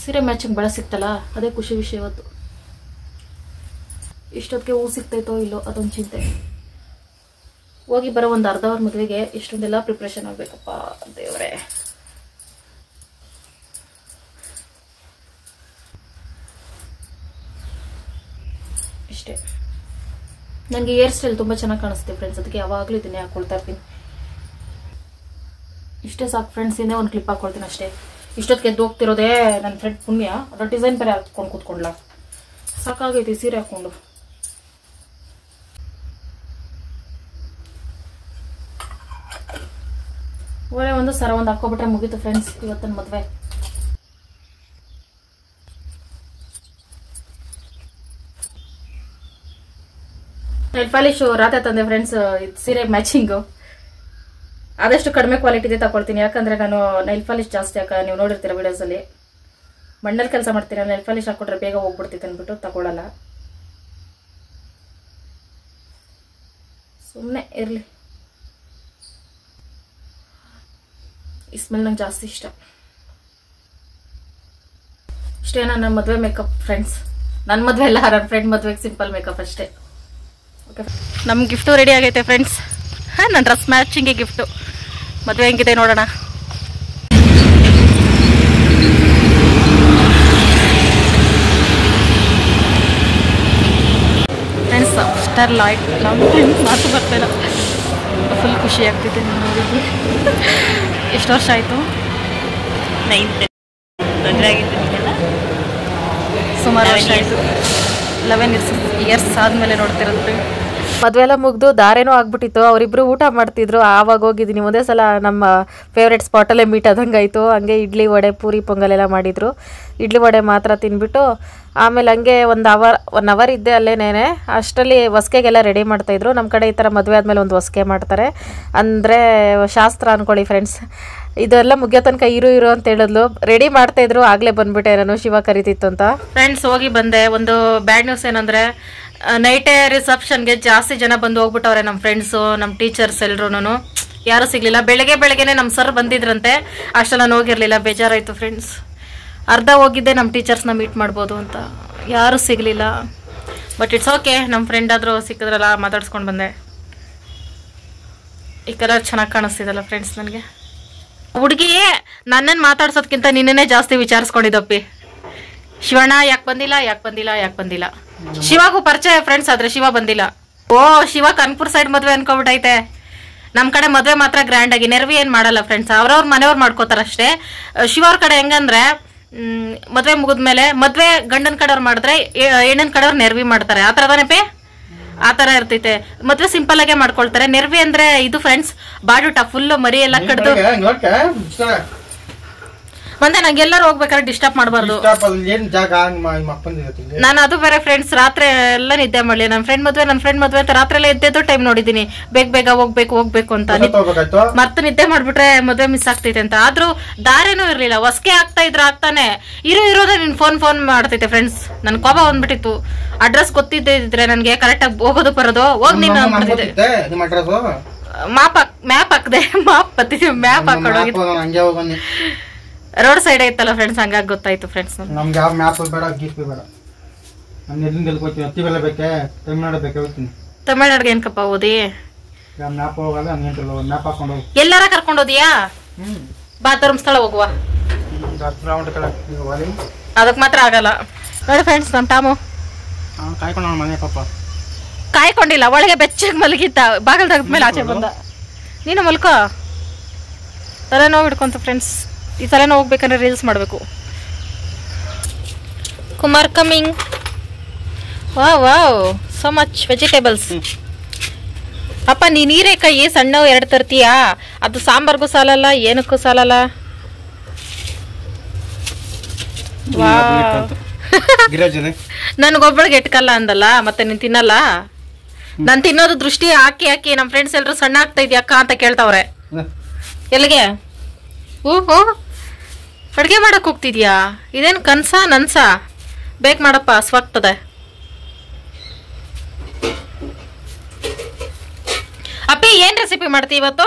ಸೀರೆ ಮ್ಯಾಚಿಂಗ್ ಬೆಳೆ ಸಿಕ್ತಲ್ಲ, ಅದೇ ಖುಷಿ ವಿಷಯ ಇವತ್ತು. ಇಷ್ಟೊತ್ತಿಗೆ ಹೂ ಸಿಗ್ತೈತೋ ಇಲ್ಲೋ ಅದೊಂದು ಚಿಂತೆ. ಹೋಗಿ ಬರೋ ಒಂದು ಅರ್ಧ ಅವರ್ ಮದುವೆಗೆ ಇಷ್ಟೊಂದೆಲ್ಲ ಪ್ರಿಪ್ರೇಷನ್ ಆಗಬೇಕಪ್ಪ ದೇವರೇ. ಇಷ್ಟೇ. ನನಗೆ ಹೇರ್ ಸ್ಟೈಲ್ ತುಂಬ ಚೆನ್ನಾಗಿ ಕಾಣಿಸುತ್ತೆ ಫ್ರೆಂಡ್ಸ್, ಅದಕ್ಕೆ ಯಾವಾಗಲೂ ಇದನ್ನೇ ಹಾಕ್ಕೊಳ್ತಾ ಇರ್ತೀನಿ. ಇಷ್ಟೇ ಸಾಕು ಫ್ರೆಂಡ್ಸ್, ಇನ್ನೇ ಒಂದು ಕ್ಲಿಪ್ ಹಾಕ್ಕೊಳ್ತೀನಿ ಅಷ್ಟೇ. ಇಷ್ಟೊತ್ತಿಗೆ ಎದ್ದು ಹೋಗ್ತಿರೋದೇ ನನ್ನ ಫ್ರೆಂಡ್ ಪುಣ್ಯ. ಅದರ ಡಿಸೈನ್ ಬೇರೆ ಹಾಕ್ಕೊಂಡು ಕೂತ್ಕೊಂಡ್ಲ, ಸಾಕಾಗೈತಿ ಸೀರೆ ಹಾಕ್ಕೊಂಡು. ಒಳ್ಳೆ ಒಂದು ಸರ ಒಂದು ಹಾಕೋಬಿಟ್ರೆ ಮುಗೀತು ಫ್ರೆಂಡ್ಸ್ ಇವತ್ತಿನ ಮದುವೆ. ನೈಲ್ ಪಾಲಿಶು ರಾತ್ರಿ ತಂದೆ ಫ್ರೆಂಡ್ಸ್. ಸೀರೆ ಮ್ಯಾಚಿಂಗು ಆದಷ್ಟು ಕಡಿಮೆ ಕ್ವಾಲಿಟಿದೆ ತಗೊಳ್ತೀನಿ, ಯಾಕಂದರೆ ನಾನು ನೈಲ್ ಪಾಲಿಶ್ ಜಾಸ್ತಿ ನೀವು ನೋಡಿರ್ತೀರ ವಿಡಿಯೋಸಲ್ಲಿ. ಮಣ್ಣಲ್ಲಿ ಕೆಲಸ ಮಾಡ್ತೀರಾ, ನೈಲ್ ಪಾಲಿಶ್ ಹಾಕ್ಕೊಟ್ರೆ ಬೇಗ ಹೋಗ್ಬಿಡ್ತೈತೆ ಅಂದ್ಬಿಟ್ಟು ತಗೊಳ್ಳಲ್ಲ. ಸುಮ್ಮನೆ ಇರಲಿ, ಈ ಸ್ಮೆಲ್ ನಂಗೆ ಜಾಸ್ತಿ ಇಷ್ಟ. ಇಷ್ಟೇ ನನ್ನ ಮದುವೆ ಮೇಕಪ್ ಫ್ರೆಂಡ್ಸ್. ನನ್ನ ಮದುವೆ ಎಲ್ಲ ನನ್ನ ಫ್ರೆಂಡ್ ಮದುವೆಗೆ ಸಿಂಪಲ್ ಮೇಕಪ್ ಅಷ್ಟೇ. ಓಕೆ, ನಮ್ಮ ಗಿಫ್ಟು ರೆಡಿ ಆಗೈತೆ ಫ್ರೆಂಡ್ಸ್. ನನ್ನ ಡ್ರೆಸ್ ಮ್ಯಾಚಿಂಗ್ಗೆ ಗಿಫ್ಟು. ಮದುವೆ ಹೆಂಗಿದೆ ನೋಡೋಣ. ಫ್ರೆಂಡ್ಸ್ ಸ್ಟಾರ್ ಲೈಟ್ ಮಾತು ಬರ್ತಾಯಿಲ್ಲ, ಫುಲ್ ಖುಷಿ ಆಗ್ತಿದೆ ನೋಡಿದ್ವಿ. ಎಷ್ಟು ವರ್ಷ ಆಯಿತು? 9th ಮದುವೆ ಆಗಿತ್ತು. ಸುಮಾರು ವರ್ಷ ಆಯಿತು. 11 ಇಯರ್ಸ್ ಆದಮೇಲೆ ನೋಡ್ತಿರೋದು. ಮದುವೆ ಎಲ್ಲ ಮುಗಿದು ದಾರೇನೋ ಆಗ್ಬಿಟ್ಟಿತ್ತು. ಅವರಿಬ್ಬರು ಊಟ ಮಾಡ್ತಿದ್ರು, ಆವಾಗ ಹೋಗಿದ್ದೀನಿ. ಒಂದೇ ಸಲ ನಮ್ಮ ಫೇವ್ರೆಟ್ ಸ್ಪಾಟಲ್ಲೇ ಮೀಟ್ ಆದಂಗೆ ಆಯಿತು. ಹಂಗೆ ಇಡ್ಲಿ ವಡೆ ಪೂರಿ ಪೊಂಗಲೆಲ್ಲ ಮಾಡಿದರು. ಇಡ್ಲಿ ವಡೆ ಮಾತ್ರ ತಿಂದ್ಬಿಟ್ಟು ಆಮೇಲೆ ಹಂಗೆ 1 ಅವರ್ ಇದ್ದೆ ಅಲ್ಲೇನೇ. ಅಷ್ಟರಲ್ಲಿ ಹೊಸ್ಕೆಗೆಲ್ಲ ರೆಡಿ ಮಾಡ್ತಾಯಿದ್ರು. ನಮ್ಮ ಕಡೆ ಈ ಥರ ಮದುವೆ ಆದಮೇಲೆ ಒಂದು ಹೊಸ್ಕೆ ಮಾಡ್ತಾರೆ, ಅಂದರೆ ಶಾಸ್ತ್ರ ಅಂದ್ಕೊಳ್ಳಿ ಫ್ರೆಂಡ್ಸ್. ಇದೆಲ್ಲ ಮುಗಿಯೋ ತನಕ ಇರು ಅಂತ ಹೇಳಿದ್ಲು. ರೆಡಿ ಮಾಡ್ತಾಯಿದ್ರು, ಆಗಲೇ ಬಂದುಬಿಟ್ಟೆ ನಾನು, ಶಿವ ಕರಿತಿತ್ತು ಅಂತ. ಫ್ರೆಂಡ್ಸ್ ಹೋಗಿ ಬಂದೆ. ಒಂದು ಬ್ಯಾಡ್ ನ್ಯೂಸ್ ಏನಂದರೆ ನೈಟೇ ರಿಸೆಪ್ಷನ್ಗೆ ಜಾಸ್ತಿ ಜನ ಬಂದು ಹೋಗ್ಬಿಟ್ಟವ್ರೆ, ನಮ್ಮ ಫ್ರೆಂಡ್ಸು, ನಮ್ಮ ಟೀಚರ್ಸ್ ಎಲ್ರೂ. ಯಾರು ಸಿಗ್ಲಿಲ್ಲ. ಬೆಳಗ್ಗೆನೆ ನಮ್ಮ ಸರ್ ಬಂದಿದ್ರಂತೆ, ಅಷ್ಟೆಲ್ಲ ನಾನು ಹೋಗಿರ್ಲಿಲ್ಲ. ಬೇಜಾರಾಯ್ತು ಫ್ರೆಂಡ್ಸ್. ಅರ್ಧ ಹೋಗಿದ್ದೆ ನಮ್ಮ ಟೀಚರ್ಸ್ನ ಮೀಟ್ ಮಾಡ್ಬೋದು ಅಂತ, ಯಾರು ಸಿಗಲಿಲ್ಲ. ಬಟ್ ಇಟ್ಸ್ ಓಕೆ, ನಮ್ಮ ಫ್ರೆಂಡ್ ಆದರೂ ಸಿಕ್ಕಿದ್ರಲ್ಲ, ಮಾತಾಡ್ಸ್ಕೊಂಡು ಬಂದೆ. ಈ ಕಲರ್ ಚೆನ್ನಾಗಿ ಕಾಣಿಸ್ತಿದಲ್ಲ ಫ್ರೆಂಡ್ಸ್ ನನಗೆ. ಹುಡುಗಿ ನನ್ನನ್ನು ಮಾತಾಡ್ಸೋದ್ಕಿಂತ ನಿನ್ನೇ ಜಾಸ್ತಿ ವಿಚಾರಿಸ್ಕೊಂಡಿದ್ದಪ್ಪಿ. ಶಿವಣ್ಣ ಯಾಕೆ ಬಂದಿಲ್ಲ. ಶಿವಾಗೂ ಪರಿಚಯ ಫ್ರೆಂಡ್ಸ್, ಆದ್ರೆ ಶಿವ ಬಂದಿಲ್ಲ. ಓ, ಶಿವ ಕನ್ಪುರ್ ಸೈಡ್ ಮದುವೆ ಅನ್ಕೊಬಿಟ್ಟೈತೆ. ನಮ್ಮ ಕಡೆ ಮದುವೆ ಮಾತ್ರ ಗ್ರ್ಯಾಂಡ್ ಆಗಿ, ನೆರವಿ ಏನು ಮಾಡಲ್ಲ ಫ್ರೆಂಡ್ಸ್, ಅವ್ರವ್ರ ಮನೆಯವ್ರು ಮಾಡ್ಕೋತಾರಷ್ಟೇ. ಶಿವ ಅವ್ರ ಕಡೆ ಹೆಂಗಂದ್ರೆ ಮದುವೆ ಮುಗಿದ್ಮೇಲೆ ಮದುವೆ ಗಂಡನ ಕಡೆಯವ್ರು ಮಾಡಿದ್ರೆ ಹೆಣ್ಣಿನ ಕಡೆಯವ್ರು ನೆರವಿ ಮಾಡ್ತಾರೆ. ಆ ಥರದಾನೆ ಆ ಥರ ಇರ್ತೈತೆ. ಮದುವೆ ಸಿಂಪಲ್ ಆಗೇ ಮಾಡ್ಕೊಳ್ತಾರೆ. ನೆರವಿ ಅಂದ್ರೆ ಇದು ಫ್ರೆಂಡ್ಸ್, ಬಾಡೂಟ ಫುಲ್ಲು ಮರಿ ಎಲ್ಲ ಕಡ್ದು. ಮತ್ತೆ ನಂಗೆಲ್ಲರೂ ಹೋಗ್ಬೇಕಾದ್ರೆ ಡಿಸ್ಟರ್ಬ್ ಮಾಡಬಾರ್ದು. ನಾನು ಅದು ಬೇರೆ ಫ್ರೆಂಡ್ಸ್, ರಾತ್ರಿ ಎಲ್ಲ ನಿದ್ದೆ ಮಾಡಲಿ. ನನ್ನ ಫ್ರೆಂಡ್ ಮದುವೆ ಅಂತ ರಾತ್ರಿ ಎಲ್ಲ ಎದ್ದೆದ್ದು ಟೈಮ್ ನೋಡಿದೀನಿ. ಬೇಗ ಹೋಗ್ಬೇಕು ಅಂತ ಮತ್ತೆ ನಿದ್ದೆ ಮಾಡ್ಬಿಟ್ರೆ ಮದುವೆ ಮಿಸ್ ಆಗ್ತೈತೆ ಅಂತ. ಆದ್ರೂ ದಾರೇನೂ ಇರ್ಲಿಲ್ಲ, ಹೊಸ್ಕೆ ಆಗ್ತಾನೆ ಇರೋದೇ ನಿನ್ ಫೋನ್ ಮಾಡ್ತೈತೆ ಫ್ರೆಂಡ್ಸ್. ನನ್ ಕೋಪ ಬಂದ್ಬಿಟ್ಟಿತ್ತು. ಅಡ್ರೆಸ್ ಗೊತ್ತಿದ್ದಿದ್ರೆ ನನ್ಗೆ ಕರೆಕ್ಟ್ ಆಗಿ ಹೋಗೋದು ಬರೋದು. ಹೋಗ್ ನೀನು ಮ್ಯಾಪ್ ಹಾಕ್ದೆ, ಮ್ಯಾಪ್ ಹಾಕೊಂಡು ರೋಡ್ ಸೈಡ್ ಐತಲ್ಲ ಫ್ರೆಂಡ್ಸ್, ಹಂಗಾಗಿ ಗೊತ್ತಾಯ್ತು ಫ್ರೆಂಡ್ಸ್. ನಮ್ಗೆ ಯಾವ ಮ್ಯಾಪ್ ಬೇಡ, ಗೀಪ್ ಬೇಡ. ನಮ್ಗೆ ಎಲ್ಲಿಂದ ಎಲ್ಕೋತೀವಿ, ಹತ್ತಿ ಬೆಲೆ ಬೇಕೆ, ತಮಿಳ್ನಾಡು ಬೇಕೆ, ಹೋಗ್ತೀನಿ. ತಮಿಳ್ನಾಡಿಗೆ ಏನಕ್ಕಪ್ಪ ಓದಿ? ಮ್ಯಾಪ್ ಹೋಗಲ್ಲ, ಮ್ಯಾಪ್ ಹಾಕೊಂಡು ಹೋಗಿ. ಎಲ್ಲಾರ ಕರ್ಕೊಂಡು ಹೋದಿಯಾ? ಬಾ ಧರ್ಮಸ್ಥಳ ಹೋಗುವ. ಅದಕ್ಕೆ ಮಾತ್ರ ಆಗಲ್ಲ ನೋಡಿ ಫ್ರೆಂಡ್ಸ್. ನಮ್ಮ ಟಾಮು ಕಾಯ್ಕೊಂಡು ಮನೆ ಪಾಪ ಕಾಯ್ಕೊಂಡಿಲ್ಲ, ಒಳಗೆ ಬೆಚ್ಚಗೆ ಮಲಗಿದ್ದ. ಬಾಗಿಲು ತೆಗೆದ್ಮೇಲೆ ಆಚೆ ಬಂದ. ನೀನು ಮಲ್ಕೋ. ತಲೆನೋವು ಹಿಡ್ಕೊಂತ ಫ್ರೆಂಡ್ಸ್. ಈ ತಲೆನೋವು ಹೋಗ್ಬೇಕಂದ್ರೆ ರೀಲ್ಸ್ ಮಾಡಬೇಕು. Kumar coming. Wow so much vegetables. ಅಪ್ಪ ನೀನು ಹೀರೆಕಾಯಿ ಸಣ್ಣವು 2 ತರ್ತೀಯಾ? ಅದು ಸಾಂಬಾರ್ಗೂ ಸಾಲಲ್ಲ, ಏನಕ್ಕೂ ಸಾಲಲ್ಲ. ನನ್ಗೊಬ್ಬಳಿಗೆ ಎಟ್ಕಲ್ಲ ಅಂದಲ್ಲ, ಮತ್ತೆ ನೀನ್ ತಿನ್ನಲ್ಲ. ನಾನು ತಿನ್ನೋದು ದೃಷ್ಟಿ ಹಾಕಿ ನಮ್ಮ ಫ್ರೆಂಡ್ಸ್ ಎಲ್ಲರೂ ಸಣ್ಣ ಆಗ್ತಾ ಇದೆಯಾ ಅಕ್ಕ ಅಂತ ಕೇಳ್ತಾವ್ರೆ. ಎಲ್ಲಿಗೆ? ಓಹೋ, ಅಡುಗೆ ಮಾಡಕ್ ಹೋಗ್ತಿದ್ಯಾ? ಇದೇನು ನನ್ಸ? ಬೇಕ್ ಮಾಡಪ್ಪ, ಹಸ್ವಾಗ್ತದೆ. ಅಪ್ಪಿ ಏನ್ ರೆಸಿಪಿ ಮಾಡ್ತಿ ಇವತ್ತು?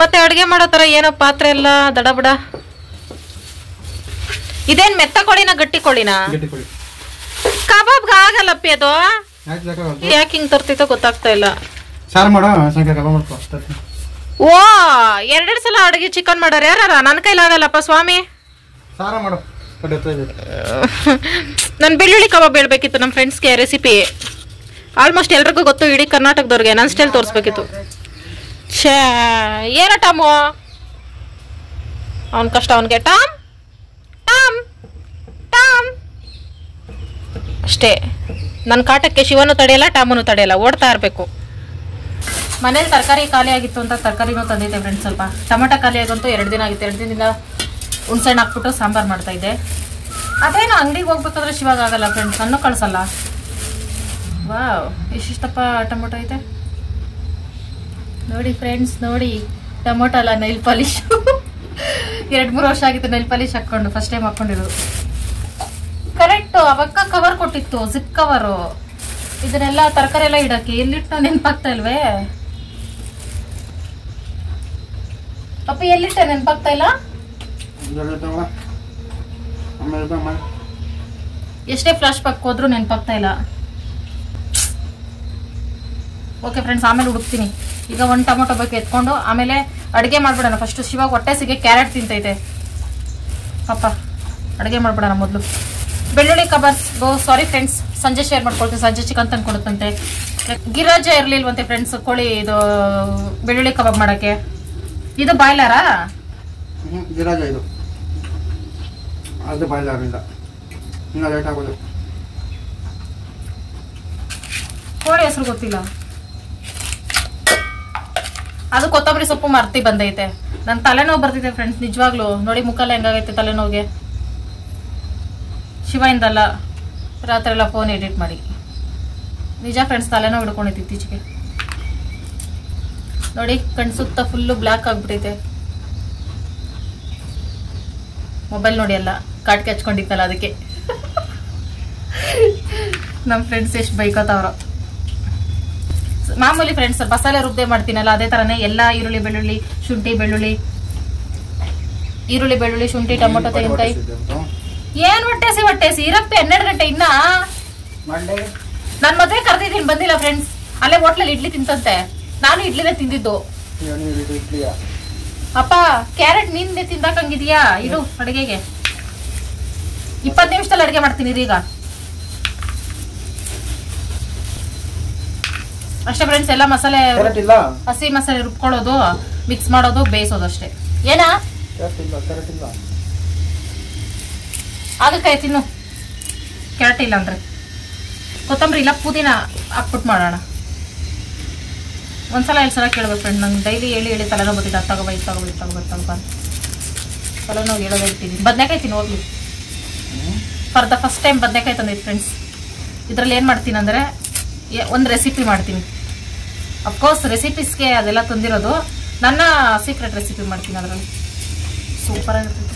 ಮತ್ತೆ ಅಡುಗೆ ಮಾಡೋ ತರ ಏನೋ ಪಾತ್ರೆ ಎಲ್ಲ ದಡಬಡ. ಇದೇನ್ ಮೆತ್ತ ಕೋಳಿನ ಗಟ್ಟಿ ಕೋಳಿನ? ಕಬಾಬ್ಗೆ ಆಗಲ್ಲಪ್ಪಿ ಅದು. ಯಾಕೆ ಹಿಂಗ್ ತರ್ತಿತ್ತೋ ಗೊತ್ತಾಗ್ತಾ ಇಲ್ಲ. ಓ, 2 ಸಲ ಅಡುಗೆ ಚಿಕನ್ ಮಾಡೋರು ಯಾರ? ನನ್ನ ಕೈಲಾಗಲ್ಲಪ್ಪ ಸ್ವಾಮಿ. ನಾನು ಬೆಳ್ಳುಳ್ಳಿ ಕಬಾಬ್ ಹೇಳ್ಬೇಕಿತ್ತು ನಮ್ಮ ಫ್ರೆಂಡ್ಸ್ಗೆ ರೆಸಿಪಿ. ಆಲ್ಮೋಸ್ಟ್ ಎಲ್ರಿಗೂ ಗೊತ್ತು, ಇಡೀ ಕರ್ನಾಟಕದವ್ರಿಗೆ. ನನ್ನ ಸ್ಟೈಲ್ ತೋರಿಸ್ಬೇಕಿತ್ತು. ಛೇ, ಏನ ಟಾಮು? ಅವನ ಕಷ್ಟ ಅವನಿಗೆ. ಟಾಮ್ ಅಷ್ಟೇ. ನನ್ನ ಕಾಟಕ್ಕೆ ಶಿವನು ತಡೆಯಲ್ಲ, ಟಾಮನು ತಡೆಯಲ್ಲ, ಓಡ್ತಾ ಇರಬೇಕು. ಮನೇಲಿ ತರಕಾರಿ ಖಾಲಿ ಆಗಿತ್ತು ಅಂತ ತರಕಾರಿನೂ ತಂದಿದ್ದೆ ಫ್ರೆಂಡ್ಸ್. ಸ್ವಲ್ಪ ಟೊಮೆಟೊ ಖಾಲಿ ಆಗಂತೂ 2 ದಿನ ಆಗಿತ್ತು. 2 ದಿನದಿಂದ ಹುಣ್ಸೆಹಣ್ಣು ಹಾಕ್ಬಿಟ್ಟು ಸಾಂಬಾರು ಮಾಡ್ತಾ ಇದ್ದೆ. ಅದೇನು ಅಂಗಡಿಗೆ ಹೋಗ್ಬೇಕಾದ್ರೆ ಶಿವಾಗ ಆಗಲ್ಲ ಫ್ರೆಂಡ್ಸ್, ಸಣ್ಣ ಕಳ್ಸಲ್ಲ. ವಾವ್, ಎಷ್ಟಿಷ್ಟಪ್ಪ ಟೊಮೊಟೊ ಐತೆ ನೋಡಿ ಫ್ರೆಂಡ್ಸ್. ನೋಡಿ, ಟೊಮೊಟೊ ಅಲ್ಲ, ನೈಲ್ ಪಾಲಿಶ್. 2-3 ವರ್ಷ ಆಗಿತ್ತು ನೈಲ್ ಪಾಲಿಶ್ ಹಾಕ್ಕೊಂಡು, ಫಸ್ಟ್ ಟೈಮ್ ಹಾಕ್ಕೊಂಡಿರೋದು. ಕರೆಕ್ಟು, ಅವಕ್ಕ ಕವರ್ ಕೊಟ್ಟಿತ್ತು, ಜಿಪ್ ಕವರು. ಇದನ್ನೆಲ್ಲ ತರಕಾರಿ ಎಲ್ಲ ಇಡಕ್ಕೆ ಎಲ್ಲಿಟ್ಟು ನೆನ್ಪಾಗ್ತಾ ಇಲ್ವೇ? ಅಪ್ಪ ಎಲ್ಲಿಟ್ಟ ನೆನ್ಪಾಗ್ತಾ ಇಲ್ಲ? ಎಷ್ಟೇ ಫ್ಲಾಶ್ ಬ್ಯಾಕ್ ಹೋದ್ರೂ ನೆನ್ಪಾಗ್ತಾ ಇಲ್ಲ. ಓಕೆ ಫ್ರೆಂಡ್ಸ್, ಆಮೇಲೆ ಹುಡುಕ್ತೀನಿ. ಈಗ 1 ಟೊಮೊಟೊ ಬೇಕು ಎತ್ಕೊಂಡು ಆಮೇಲೆ ಅಡುಗೆ ಮಾಡ್ಬಿಡೋಣ. ಫಸ್ಟ್ ಶಿವಾಗ ಹೊಟ್ಟೆ ಸಿಗೆ ಕ್ಯಾರೆಟ್ ತಿಂತೈತೆ ಪಾಪ. ಅಡುಗೆ ಮಾಡ್ಬಿಡೋಣ ಮೊದಲು. ಬೆಳ್ಳುಳ್ಳಿ ಕಬಾಬ್ಸ್ ಸಾರಿ ಫ್ರೆಂಡ್ಸ್, ಸಂಜೆ ಶೇರ್ ಮಾಡ್ಕೊಳ್ತೀವಿ. ಸಂಜೆ ಚಿಕನ್ ತಂದು ಕೊಡುತ್ತಂತೆ. ಗಿರಾಜ ಇರ್ಲಿಲ್ವಂತೆ ಫ್ರೆಂಡ್ಸ್ ಕೋಳಿ ಇದು ಬೆಳ್ಳುಳ್ಳಿ ಕಬಾಬ್ ಮಾಡಕ್ಕೆ. ಇದು ಬಾಯ್ಲರಾ? ಗಿರಾಜ ಇದು, ಅದು ಬಾಯ್ಲರ್ ಇಲ್ಲ. ಇನ್ನು ಲೇಟ್ ಆಗೋದು. ಕೋಳಿ ಹೆಸರು ಗೊತ್ತಿಲ್ಲ. ಅದು ಕೊತ್ತಂಬರಿ ಸೊಪ್ಪು ಮರ್ತಿ ಬಂದೈತೆ. ನನ್ನ ತಲೆನೋವು ಬರ್ತಿದೆ ಫ್ರೆಂಡ್ಸ್ ನಿಜವಾಗ್ಲು. ನೋಡಿ ಮುಖಲ್ಲ ಹೆಂಗಾಗೈತೆ ತಲೆನೋವಿಗೆ. ಶಿವಯಿಂದಲ್ಲ, ರಾತ್ರಿ ಎಲ್ಲ ಫೋನ್ ಎಡಿಟ್ ಮಾಡಿ. ನಿಜ ಫ್ರೆಂಡ್ಸ್, ತಲೆನೋವು ಹಿಡ್ಕೊಂಡಿತ್ತು ಇತ್ತೀಚೆಗೆ. ನೋಡಿ ಕಣ್ ಸುತ್ತ ಫುಲ್ಲು ಬ್ಲ್ಯಾಕ್ ಆಗ್ಬಿಟ್ಟೈತೆ. ಮೊಬೈಲ್ ನೋಡಿ ಎಲ್ಲ. ಕಾಟ್ಗೆ ಹಚ್ಕೊಂಡಿತ್ತಲ್ಲ ಅದಕ್ಕೆ. ನಮ್ಮ ಫ್ರೆಂಡ್ಸ್ ಎಷ್ಟು ಬೈಕೋತಾವ್ರು. ಮಾಮೂಲಿ ಫ್ರೆಂಡ್ಸ್ ಮಸಾಲೆ ರುಬ್ಬೆ ಮಾಡ್ತೀನಲ್ಲ ಅದೇ ತರನೇ ಎಲ್ಲ ಈರುಳ್ಳಿ ಬೆಳ್ಳುಳ್ಳಿ ಶುಂಠಿ ಟೊಮೊಟೊ ತೆಂಗಿನಕಾಯಿ. ಏನ್ ಹೊಟ್ಟೆಸಿ ಇರಪ್ಪೆ 12 ಗಂಟೆ ಇನ್ನ. ನನ್ ಮದ್ವೆ ಕರೆದಿದ್ದೀನಿ ಬಂದಿಲ್ಲ ಫ್ರೆಂಡ್ಸ್. ಅಲ್ಲೇ ಹೋಟ್ಲಲ್ಲಿ ಇಡ್ಲಿ ತಿಂತಂತೆ. ನಾನು ಇಡ್ಲಿನೇ ತಿಂದಿದ್ದು. ಅಪ್ಪ ಕ್ಯಾರೆಟ್ ನಿಂದೆ ತಿಂದಾಕಂಗಿದ್ಯಾ? ಇದು ಅಡಿಗೆಗೆ 20 ನಿಮಿಷದಲ್ಲಿ ಅಡಿಗೆ ಮಾಡ್ತೀನಿ ಈಗ ಅಷ್ಟೇ ಫ್ರೆಂಡ್ಸ್. ಎಲ್ಲ ಮಸಾಲೆ ಹಸಿ ಮಸಾಲೆ ರುಬ್ಕೊಳ್ಳೋದು, ಮಿಕ್ಸ್ ಮಾಡೋದು, ಬೇಯಿಸೋದು ಅಷ್ಟೇ. ಏನಾ ಆಗಕ್ಕಾಯ್ತು ತಿನ್ನು. ಕ್ಯಾರೆಟ್ ಇಲ್ಲ ಅಂದ್ರೆ ಕೊತ್ತಂಬರಿ ಇಲ್ಲ ಪುದೀನ ಹಾಕ್ಬಿಟ್ಟು ಮಾಡೋಣ. ಒಂದ್ಸಲ 2 ಸಲ ಕೇಳ್ಬೇಕು ಫ್ರೆಂಡ್. ನಂಗೆ ಡೈಲಿ ಹೇಳಿ ತಲೆನೋವು ಬರ್ತಿದ್ದೆ. ಅದು ತಗೋಬ ತಲೆನೋವು ಹೇಳೋದೇ ಇರ್ತೀನಿ. ಬದನೆಕಾಯಿ ತಿನ್ನು ಹೋಗ್ಲಿ. ಫಾರ್ ದ ಫಸ್ಟ್ ಟೈಮ್ ಬದನೆಕಾಯಿ ತಂದಿದ್ದು ಫ್ರೆಂಡ್ಸ್. ಇದರಲ್ಲಿ ಏನು ಮಾಡ್ತೀನಿ ಅಂದರೆ ಒಂದು ರೆಸಿಪಿ ಮಾಡ್ತೀನಿ. ಅಫ್ಕೋರ್ಸ್ ರೆಸಿಪೀಸ್ಗೆ ಅದೆಲ್ಲ ತಂದಿರೋದು. ನನ್ನ ಸೀಕ್ರೆಟ್ ರೆಸಿಪಿ ಮಾಡ್ತೀನಿ ಅದರಲ್ಲಿ. ಸೂಪರ್ ಆಗಿರ್ತೈತೆ.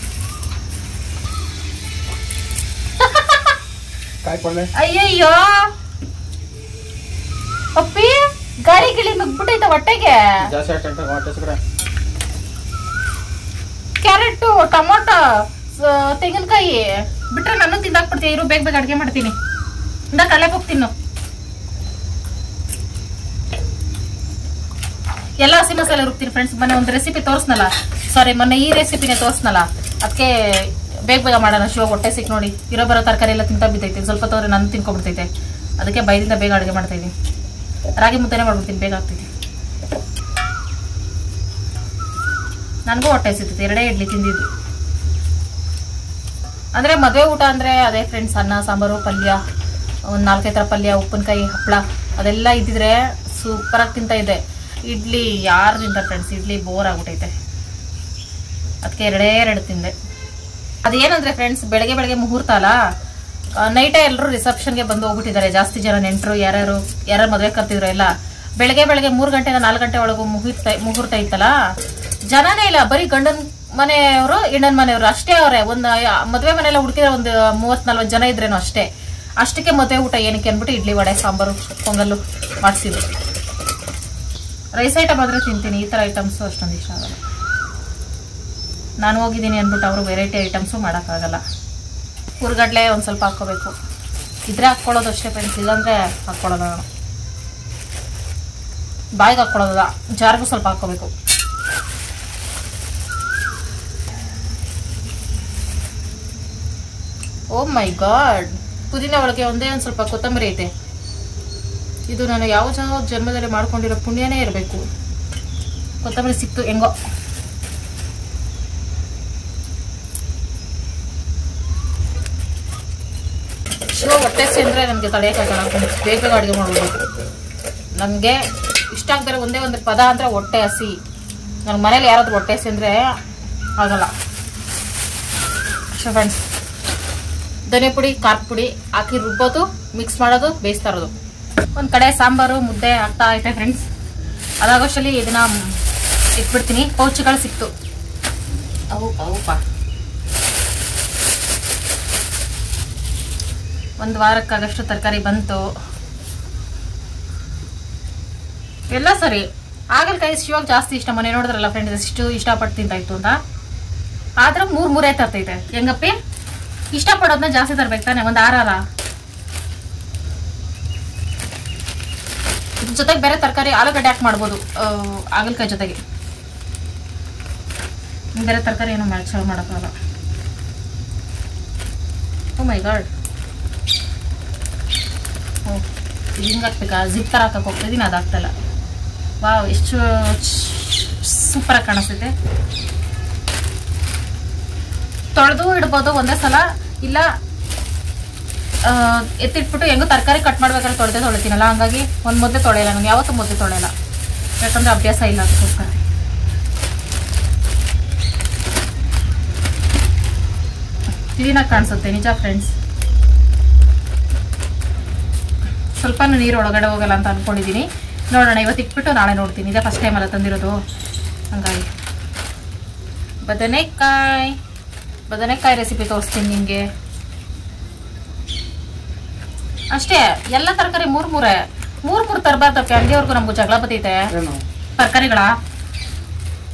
ಅಯ್ಯಯ್ಯೋ ಅಪ್ಪಿ ಗಾಳಿ ನುಗ್ಬಿಟ್ಟೈತೆ ಹೊಟ್ಟೆಗೆ. ಕ್ಯಾರೆಟ್ ಟೊಮೊಟೊ ತೆಂಗಿನಕಾಯಿ ಬಿಟ್ರೆ ನಾನು ತಿಂದಾಕ್ಬಿಡ್ತೀನಿ. ಇರು ಬೇಗ ಅಡ್ಗೆ ಮಾಡ್ತೀನಿ. ಇಂದ ಕಲೆ ಹೋಗ್ತೀನಿ. ಎಲ್ಲ ಹಸಿ ಮಸಾಲೆ ರುಬ್ತೀನಿ ಫ್ರೆಂಡ್ಸ್. ಮೊನ್ನೆ ಒಂದು ರೆಸಿಪಿ ತೋರಿಸ್ನಲ್ಲ, ಮೊನ್ನೆ ಈ ರೆಸಿಪಿನೇ ತೋರಿಸ್ನಲ್ಲ, ಅದಕ್ಕೆ ಬೇಗ ಮಾಡೋಣ. ಶಿವಾಗ ಹೊಟ್ಟೆ ಸಿಕ್ ನೋಡಿ. ಬರೋ ತರಕಾರಿ ಎಲ್ಲ ತಿಂತ ಬಿದ್ದೈತೆ. ಸ್ವಲ್ಪ ತೋರಿ ನಾನು ತಿನ್ಕೊಂಡ್ಬಿಡ್ತೈತೆ. ಅದಕ್ಕೆ ಬೈದಿಂದ ಬೇಗ ಅಡುಗೆ ಮಾಡ್ತಾ ಇದ್ದೀನಿ. ರಾಗಿ ಮುದ್ದೆನೇ ಮಾಡ್ಬಿಡ್ತೀನಿ, ಬೇಗ ಆಗ್ತೈತಿ. ನನಗೂ ಹೊಟ್ಟೆ ಸಿಗ್ತೈತೆ. 2 ಇಡ್ಲಿ ತಿಂದಿದ್ದು. ಅಂದರೆ ಮದುವೆ ಊಟ ಅಂದರೆ ಅದೇ ಫ್ರೆಂಡ್ಸ್. ಅನ್ನ ಸಾಂಬಾರು ಪಲ್ಯ, ಒಂದು 4-5 ಥರ ಪಲ್ಯ, ಉಪ್ಪಿನಕಾಯಿ, ಹಪ್ಪಳ ಅದೆಲ್ಲ ಇದ್ದಿದ್ರೆ ಸೂಪರಾಗಿ ತಿಂತ ಇದೆ. ಇಡ್ಲಿ ಯಾರು ತಿಂತಾರೆ ಫ್ರೆಂಡ್ಸ್? ಇಡ್ಲಿ ಬೋರ್ ಆಗ್ಬಿಟ್ಟೈತೆ. ಅದಕ್ಕೆ 2 ತಿಂದೆ. ಅದೇನಂದ್ರೆ ಫ್ರೆಂಡ್ಸ್, ಬೆಳಗ್ಗೆ ಮುಹೂರ್ತ ಅಲ್ಲ, ನೈಟೇ ಎಲ್ಲರೂ ರಿಸೆಪ್ಷನ್ಗೆ ಬಂದು ಹೋಗ್ಬಿಟ್ಟಿದ್ದಾರೆ. ಜಾಸ್ತಿ ಜನ ನೆಂಟರು ಯಾರು ಮದುವೆ ಕರ್ತಿದ್ರು ಎಲ್ಲ. ಬೆಳಗ್ಗೆ 3 ಗಂಟೆಯಿಂದ 4 ಗಂಟೆ ಒಳಗೂ ಮುಹೂರ್ತ ಇತ್ತಲ್ಲ, ಜನನೇ ಇಲ್ಲ. ಬರೀ ಗಂಡನ ಮನೆಯವರು ಹೆಣ್ಣನ ಮನೆಯವರು ಅಷ್ಟೇ ಅವರೇ. ಒಂದು ಮದುವೆ ಮನೆಯಲ್ಲ ಹುಡುಕಿದ್ರೆ ಒಂದು 30-40 ಜನ ಇದ್ರೇನೋ ಅಷ್ಟೇ. ಅಷ್ಟಕ್ಕೆ ಮದುವೆ ಊಟ ಏನಕ್ಕೆ ಅಂದ್ಬಿಟ್ಟು ಇಡ್ಲಿ ವಡೆ ಸಾಂಬಾರು ಪೊಂಗಲ್ಲು ಮಾಡಿಸಿದ್ರು. ರೈಸ್ ಐಟಮ್ ಆದ್ರೆ ತಿಂತೀನಿ. ಈ ಥರ ಐಟಮ್ಸು ಅಷ್ಟೊಂದು ಇಷ್ಟ ಆಗಲ್ಲ. ನಾನು ಹೋಗಿದ್ದೀನಿ ಅಂದ್ಬಿಟ್ಟು ಅವರು ವೆರೈಟಿ ಐಟಮ್ಸು ಮಾಡೋಕ್ಕಾಗಲ್ಲ. ಹುರ್ಗಡ್ಲೆ ಒಂದು ಸ್ವಲ್ಪ ಹಾಕ್ಕೋಬೇಕು. ಇದ್ರೆ ಹಾಕ್ಕೊಳ್ಳೋದು ಅಷ್ಟೇ ಫ್ರೆಂಡ್ಸ್. ಇಲ್ಲಾಂದರೆ ಹಾಕ್ಕೊಳ್ಳೋದ ಬಾಯಿಗೆ ಹಾಕ್ಕೊಳ್ಳೋದ. ಜಾರ್ಗೂ ಸ್ವಲ್ಪ ಹಾಕ್ಕೋಬೇಕು. ಓ ಮೈ ಗಾಡ್. ಪುದೀನ ಒಳಗೆ ಒಂದೇ ಒಂದು ಸ್ವಲ್ಪ ಕೊತ್ತಂಬರಿ ಐತೆ. ಇದು ನಾನು ಯಾವ ಜನ್ಮದಲ್ಲಿ ಮಾಡ್ಕೊಂಡಿರೋ ಪುಣ್ಯನೇ ಇರಬೇಕು. ಕೊತ್ತಂಬರಿ ಸಿಕ್ತು ಹೆಂಗೋ. ಹೊಟ್ಟೆ ಅಂದರೆ ನನಗೆ ತಡೆಯೋಕ್ಕಾಗಲ್ಲ. ಬೇಗ ಅಡುಗೆ ಮಾಡ್ಬೋದು. ನನಗೆ ಇಷ್ಟ ಆಗ್ತಾರೆ ಒಂದೇ ಒಂದು ಪದ ಅಂದರೆ ಹೊಟ್ಟೆ ಹಸಿ. ನನ್ನ ಮನೇಲಿ ಯಾರಾದ್ರೂ ಹೊಟ್ಟೆ ಹಸಿ ಅಂದರೆ ಆಗಲ್ಲ. ಅಷ್ಟೇ ಫ್ರೆಂಡ್ಸ್. ಧನಿಯಾ ಪುಡಿ, ಖಾರದ ಪುಡಿ ಹಾಕಿ ರುಬ್ಬೋದು, ಮಿಕ್ಸ್ ಮಾಡೋದು, ಬೇಯಿಸ್ತಾ ಇರೋದು. ಒಂದು ಕಡೆ ಸಾಂಬಾರು ಮುದ್ದೆ ಆಗ್ತಾ ಐತೆ ಫ್ರೆಂಡ್ಸ್. ಅದಾಗೋಷ್ಟರಲ್ಲಿ ಇದನ್ನ ಇಟ್ಬಿಡ್ತೀನಿ. ಪೌಚ್ಗಳು ಸಿಕ್ತು. ಅವಪ್ಪ ಒಂದು ವಾರಕ್ಕಾಗಷ್ಟು ತರಕಾರಿ ಬಂತು. ಎಲ್ಲ ಸರಿ. ಹಾಗಲಕಾಯಿ ಶಿವಾಗ ಜಾಸ್ತಿ ಇಷ್ಟ. ಮನೆ ನೋಡಿದ್ರಲ್ಲ ಫ್ರೆಂಡ್ಸ್ ಎಷ್ಟು ಇಷ್ಟಪಟ್ಟು ತಿಂತಾಯಿತ್ತು ಅಂತ. ಆದ್ರೆ 3 ತರ್ತೈತೆ. ಹೆಂಗಪ್ಪಿ ಇಷ್ಟಪಡೋದನ್ನ ಜಾಸ್ತಿ ತರ್ಬೇಕು ತಾನೆ. ಒಂದು 6 ಇದ್ರ ಜೊತೆಗೆ ಬೇರೆ ತರಕಾರಿ ಆಲೂಗಡ್ಡೆ ಹಾಕಿ ಮಾಡ್ಬೋದು. ಹಾಗಲಕಾಯಿ ಜೊತೆಗೆ ಬೇರೆ ತರಕಾರಿ ಏನೋ ಮಾಡೋಕ್ಕಾಗಲ್ಲ. ಓ ಮೈ ಗಾಡ್. ಹಿಂಗೆ ಹಾಕ್ಬೇಕಾ? ಜಿಪ್ ಥರ ಹಾಕಕ್ಕೆ ಹೋಗ್ತಿದ್ದೀನಿ, ಅದಾಗ್ತಲ್ಲ. ವಾವ್, ಎಷ್ಟು ಸೂಪರಾಗಿ ಕಾಣಿಸ್ತೈತೆ. ತೊಳೆದು ಇಡ್ಬೋದು ಒಂದೇ ಸಲ. ಇಲ್ಲ ಎತ್ತಿಟ್ಬಿಟ್ಟು ಹೆಂಗೋ ತರಕಾರಿ ಕಟ್ ಮಾಡ್ಬೇಕಾದ್ರೆ ತೊಳಿತೀನಲ್ಲ, ಹಂಗಾಗಿ ಒಂದು ಮೊದಲೇ ತೊಳೆಯಲ್ಲ. ನನಗೆ ಯಾವತ್ತೂ ಮೊದಲೇ ತೊಳೆಯಲ್ಲ, ಯಾಕಂದರೆ ಅಭ್ಯಾಸ ಇಲ್ಲ ಅದಕ್ಕೋಸ್ಕರ. ಕ್ಲೀನಾಗಿ ಕಾಣಿಸುತ್ತೆ ನಿಜ ಫ್ರೆಂಡ್ಸ್. ಸ್ವಲ್ಪ ನೀರು ಒಳಗಡೆ ಹೋಗಲ್ಲ ಅಂತ ಅಂದ್ಕೊಂಡಿದ್ದೀನಿ. ನೋಡೋಣ, ಇವತ್ತು ಇಟ್ಬಿಟ್ಟು ನಾಳೆ ನೋಡ್ತೀನಿ. ಇದೇ ಫಸ್ಟ್ ಟೈಮ್ ಅಲ್ಲ ತಂದಿರೋದು, ಹಂಗಾಗಿ. ಬದನೆಕಾಯಿ ಬದನೆಕಾಯಿ ರೆಸಿಪಿ ತೋರಿಸ್ತೀನಿ ನಿಮಗೆ. ಅಷ್ಟೇ, ಎಲ್ಲ ತರಕಾರಿ ಮೂರು ತರಬಾರ್ದಕ್ಕೆ. ಅಂಗಡಿಯವ್ರಿಗೂ ನಮಗೂ ಜಗಳ ಬತ್ತೈತೆ. ತರಕಾರಿಗಳ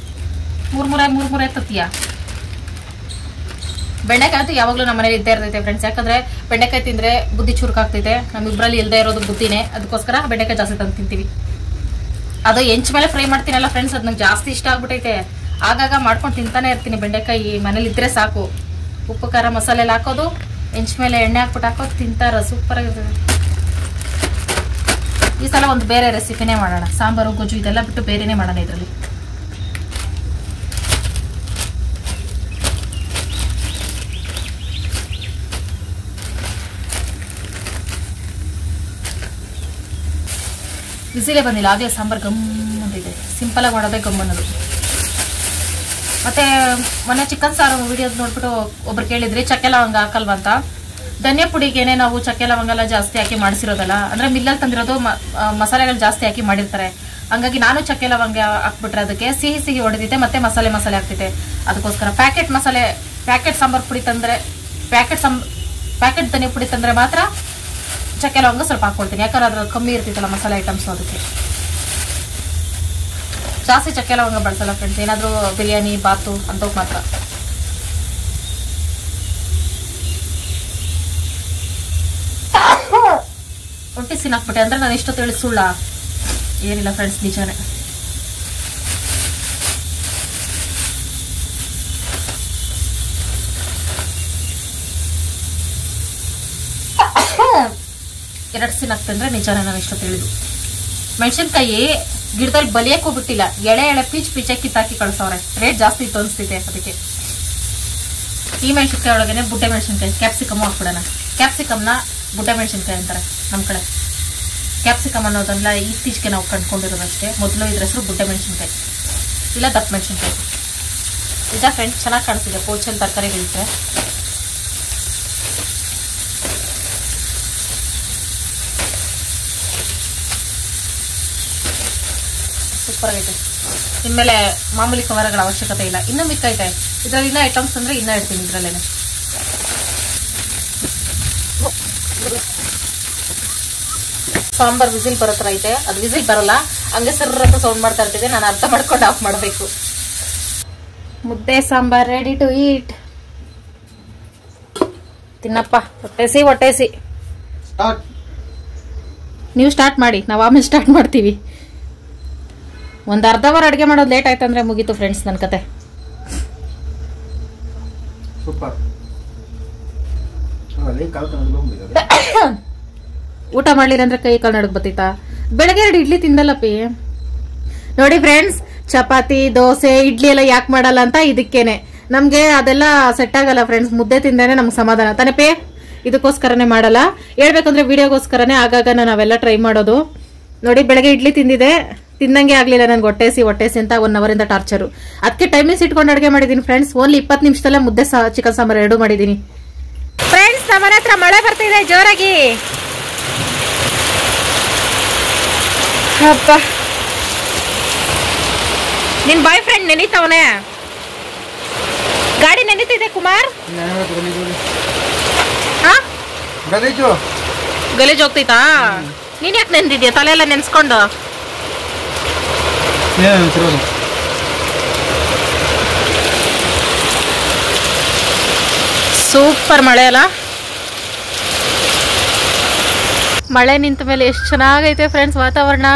ಮೂರೇ ತತ್ತೀಯ. ಬೆಂಡೆಕಾಯಿ ಅಂತೂ ಯಾವಾಗಲೂ ನಮ್ಮ ಮನೇಲಿ ಇದ್ದೇ ಇರ್ತೈತೆ ಫ್ರೆಂಡ್ಸ್. ಯಾಕಂದ್ರೆ ಬೆಂಡೆಕಾಯಿ ತಿಂದ್ರೆ ಬುದ್ಧಿ ಚುರುಕಾಗ್ತೈತೆ. ನಮ್ಮಿಬ್ಬರಲ್ಲಿ ಇಲ್ಲದೆ ಇರೋದು ಬುದ್ಧಿನೇ. ಅದಕ್ಕೋಸ್ಕರ ಬೆಂಡೆಕಾಯಿ ಜಾಸ್ತಿ ತಂದು ತಿಂತೀವಿ. ಅದು ಹೆಂಚ್ ಮೇಲೆ ಫ್ರೈ ಮಾಡ್ತೀನಲ್ಲ ಫ್ರೆಂಡ್ಸ್, ಅದು ನಂಗೆ ಜಾಸ್ತಿ ಇಷ್ಟ ಆಗ್ಬಿಟ್ಟೈತೆ. ಆಗಾಗ ಮಾಡ್ಕೊಂಡು ತಿಂತಾನೆ ಇರ್ತೀನಿ. ಬೆಂಡೆಕಾಯಿ ಮನೇಲಿ ಇದ್ರೆ ಸಾಕು, ಉಪ್ಪು ಖಾರ ಮಸಾಲೆ ಎಲ್ಲ ಹಾಕೋದು, ಹೆಂಚ್ ಮೇಲೆ ಎಣ್ಣೆ ಹಾಕ್ಬಿಟ್ಟು ಹಾಕೋದು, ತಿಂತಾರ ಸೂಪರ್ ಆಗಿರ್ತದೆ. ಈ ಸಲ ಒಂದು ಬೇರೆ ರೆಸಿಪಿನೇ ಮಾಡೋಣ. ಸಾಂಬಾರು ಗೊಜ್ಜು ಇದೆಲ್ಲ ಬಿಟ್ಟು ಬೇರೆನೇ ಮಾಡೋಣ ಇದರಲ್ಲಿ. ಬಿಸಿಲೇ ಬಂದಿಲ್ಲ, ಆಗಲೇ ಸಾಂಬಾರು ಗಮ್ ಅಂತಿದೆ. ಸಿಂಪಲ್ ಆಗಿ ಮಾಡೋದೇ ಗಮ್ ಅನ್ನೋದು. ಮತ್ತೆ ಮೊನ್ನೆ ಚಿಕನ್ ಸಾರು ವಿಡಿಯೋ ನೋಡ್ಬಿಟ್ಟು ಒಬ್ರು ಕೇಳಿದ್ರಿ ಚಕ್ಕೆ ಲವಂಗ ಹಾಕಲ್ವಾ ಅಂತ. ಧನಿಯಾ ಪುಡಿಗೇನೆ ನಾವು ಚಕ್ಕೆ ಲವಂಗ ಎಲ್ಲ ಜಾಸ್ತಿ ಹಾಕಿ ಮಾಡಿಸಿರೋದಲ್ಲ, ಅಂದ್ರೆ ಮಿಲ್ಲಲ್ಲಿ ತಂದಿರೋದು ಮಸಾಲೆಗಳು ಜಾಸ್ತಿ ಹಾಕಿ ಮಾಡಿರ್ತಾರೆ. ಹಂಗಾಗಿ ನಾನು ಚಕ್ಕೆ ಲವಂಗ ಹಾಕ್ಬಿಟ್ರೆ ಅದಕ್ಕೆ ಸಿಹಿ ಹೊಡೆದಿದೆ, ಮತ್ತೆ ಮಸಾಲೆ ಹಾಕ್ತಿದೆ. ಅದಕ್ಕೋಸ್ಕರ ಪ್ಯಾಕೆಟ್ ಸಾಂಬಾರು ಪುಡಿ ತಂದ್ರೆ, ಪ್ಯಾಕೆಟ್ ಧನಿಯಾ ಪುಡಿ ತಂದ್ರೆ ಮಾತ್ರ ಚಕ್ಕೆ ಲವಂಗ ಸ್ವಲ್ಪ ಹಾಕೊಳ್ತೀನಿ. ಯಾಕಂದ್ರೆ ಅದ್ರ ಕಮ್ಮಿ ಇರ್ತಿತ್ತಲ್ಲ ಮಸಾಲೆ ಐಟಮ್ಸ್, ಅದಕ್ಕೆ ಜಾಸ್ತಿ ಚಕ್ಕೆ ಲವಂಗ ಬಳಸಲ್ಲ ಫ್ರೆಂಡ್ಸ್. ಏನಾದರೂ ಬಿರಿಯಾನಿ ಬಾತು ಅಂತೋಕ್ ಮಾತ್ರ. ರೊಟ್ಟಿ ಸಿನಾಕ್ಬಿಟ್ಟೆ ಅಂದ್ರೆ ನಾನು ಇಷ್ಟೊತ್ತೇಳಿ ಸುಳ್ಳ ಏನಿಲ್ಲ ಫ್ರೆಂಡ್ಸ್, ನಿಜಾನೇ. ಎರಡು ಸಿನಾಕ್ತೆ ಅಂದ್ರೆ ನಿಜಾನೇ, ನಾನು ಇಷ್ಟೊತ್ತು ಹೇಳಿದ್ದು. ಮೆಣಸಿನ್ಕಾಯಿ ಗಿಡದಲ್ಲಿ ಬಲಿಯಕ್ಕೆ ಹೋಗ್ಬಿಟ್ಟಿಲ್ಲ, ಎಳೆ ಪೀಚಾಗಿ ಕಿತ್ತಾಕಿ ಕಳ್ಸವ್ರೆ. ರೇಟ್ ಜಾಸ್ತಿ ಇತ್ತು ಅನ್ಸ್ತಿದೆ ಅದಕ್ಕೆ. ಈ ಮೆಣಸಿನ್ಕಾಯಿ ಒಳಗೇನೆ ಬುಡ್ಡೆ ಮೆಣಸಿನ್ಕಾಯಿ, ಕ್ಯಾಪ್ಸಿಕಮ್ ಹಾಕ್ಬಿಡೋಣ. ಕ್ಯಾಪ್ಸಿಕಮ್ನ ಬುಡ್ಡೆ ಮೆಣಸಿನ್ಕಾಯಿ ಅಂತಾರೆ ನಮ್ಮ ಕಡೆ. ಕ್ಯಾಪ್ಸಿಕಮ್ ಅನ್ನೋದನ್ನ ಇತ್ತೀಚೆಗೆ ನಾವು ಕಂಡುಕೊಂಡಿರೋದಷ್ಟೇ. ಮೊದಲು ಇದ್ರ ಹೆಸರು ಬುಡ್ಡೆ ಮೆಣಸಿನ್ಕಾಯಿ ಇಲ್ಲ ದಪ್ಪ ಮೆಣಸಿನ್ಕಾಯಿ. ನಿಜ ಫ್ರೆಂಡ್ಸ್, ಚೆನ್ನಾಗಿ ಕಾಣಿಸ್ತಿದೆ ಪೋಚಲ್ ತರಕಾರಿಗಳಿದ್ರೆ. ಸೂಪರ್ ಆಗೈತೆ. ಇನ್ಮೇಲೆ ಮಾಮೂಲಿ ಕವರ್ಗಳ ಅವಶ್ಯಕತೆ ಇಲ್ಲ. ಇನ್ನೂ ಮಿಕ್ಕೈತೆ ಇದ್ರಲ್ಲಿ, ಇನ್ನೂ ಐಟಮ್ಸ್ ಅಂದ್ರೆ ಇನ್ನೂ ಇಡ್ತೀನಿ ಇದ್ರಲ್ಲೇನೆ. ಸಾಂಬಾರ್ ವಿಸಿಲ್ ಬರೋ ಥರ ಐತೆ. ಅದು ವಿಸಿಲ್ ಬರಲ್ಲ, ಹಂಗೆ ಸರ್ರ ಸೌಂಡ್ ಮಾಡ್ತಾ ಇರ್ತಿದೆ. ನಾನು ಅರ್ಥ ಮಾಡ್ಕೊಂಡು ಆಫ್ ಮಾಡಬೇಕು. ಮುದ್ದೆ ಸಾಂಬಾರ್ ರೆಡಿ ಟು ಈಟ್. ತಿನ್ನಪ್ಪ, ಹೊಟ್ಟೆಸಿ. ನೀವು ಸ್ಟಾರ್ಟ್ ಮಾಡಿ, ನಾವು ಆಮೇಲೆ ಸ್ಟಾರ್ಟ್ ಮಾಡ್ತೀವಿ. ಒಂದು ಅರ್ಧ ವಾರ ಅಡುಗೆ ಮಾಡೋದು ಲೇಟ್ ಆಯ್ತು ಅಂದ್ರೆ ಮುಗೀತು ಫ್ರೆಂಡ್ಸ್ ನನ್ನ ಕತೆ. ಸೂಪರ್. ಊಟ ಮಾಡ್ಲಿಲ್ಲ ಅಂದ್ರೆ ಕೈ ಕಾಲು ನಡಕ್ ಬತ್ತೈತಾ. ಬೆಳಗ್ಗೆ 2 ಇಡ್ಲಿ ತಿಂದಲ್ಲಪ್ಪಿ. ನೋಡಿ ಫ್ರೆಂಡ್ಸ್, ಚಪಾತಿ ದೋಸೆ ಇಡ್ಲಿ ಎಲ್ಲ ಯಾಕೆ ಮಾಡಲ್ಲ ಅಂತ ಇದಕ್ಕೇನೆ. ನಮ್ಗೆ ಅದೆಲ್ಲ ಸೆಟ್ ಆಗಲ್ಲ ಫ್ರೆಂಡ್ಸ್. ಮುದ್ದೆ ತಿಂದೇನೆ ನಮ್ಗೆ ಸಮಾಧಾನ ತಾನೇಪೇ. ಇದಕ್ಕೋಸ್ಕರನೇ ಮಾಡಲ್ಲ. ಹೇಳ್ಬೇಕಂದ್ರೆ ವಿಡಿಯೋಗೋಸ್ಕರನೇ ಆಗಾಗ ನಾನು ಅವೆಲ್ಲ ಟ್ರೈ ಮಾಡೋದು. ನೋಡಿ, ಬೆಳಗ್ಗೆ ಇಡ್ಲಿ ತಿಂದಂಗೆ ಆಗ್ಲಿಲ್ಲ ನನ್ಗೆ. ಹೊಟ್ಟೆಸಿ ಅಂತ 1 ಅವರಿಂದ ಟಾರ್ಚರು. ಅದಕ್ಕೆ ಟೈಮಿಂಗ್ಸ್ ಇಟ್ಕೊಂಡು ಅಡುಗೆ ಮಾಡಿದೀನಿ ಫ್ರೆಂಡ್ಸ್. ಓನ್ಲಿ 20 ನಿಮಿಷದಲ್ಲೇ ಮುದ್ದೆ ಚಿಕನ್ ಸಾಂಬಾರು 2 ಮಾಡಿದೀನಿ ಫ್ರೆಂಡ್ಸ್. ನಮ್ಮನೆ ಹತ್ರ ಮಳೆ ಬರ್ತಿದೆ ಜೋರಾಗಿ. ಅಪ್ಪ, ನಿನ್ ಬಾಯ್ ಫ್ರೆಂಡ್ ನೆನೀತವನೆ. ಗಾಡಿ ನೆನೀತಿದೆ ಕುಮಾರ್. ಗಲೀಜ್ ಹೋಗ್ತೈತಾ? ನೀನ್ ಯಾಕೆ ನೆಂದಿದ್ಯಾ ತಲೆ ಎಲ್ಲ ನೆನ್ಸ್ಕೊಂಡು? ಸೂಪರ್ ಮಳೆ ಅಲ್ಲ. ಮಳೆ ನಿಂತ ಮೇಲೆ ಎಷ್ಟು ಚೆನ್ನಾಗೈತೆ ಫ್ರೆಂಡ್ಸ್. ವಾತಾವರಣ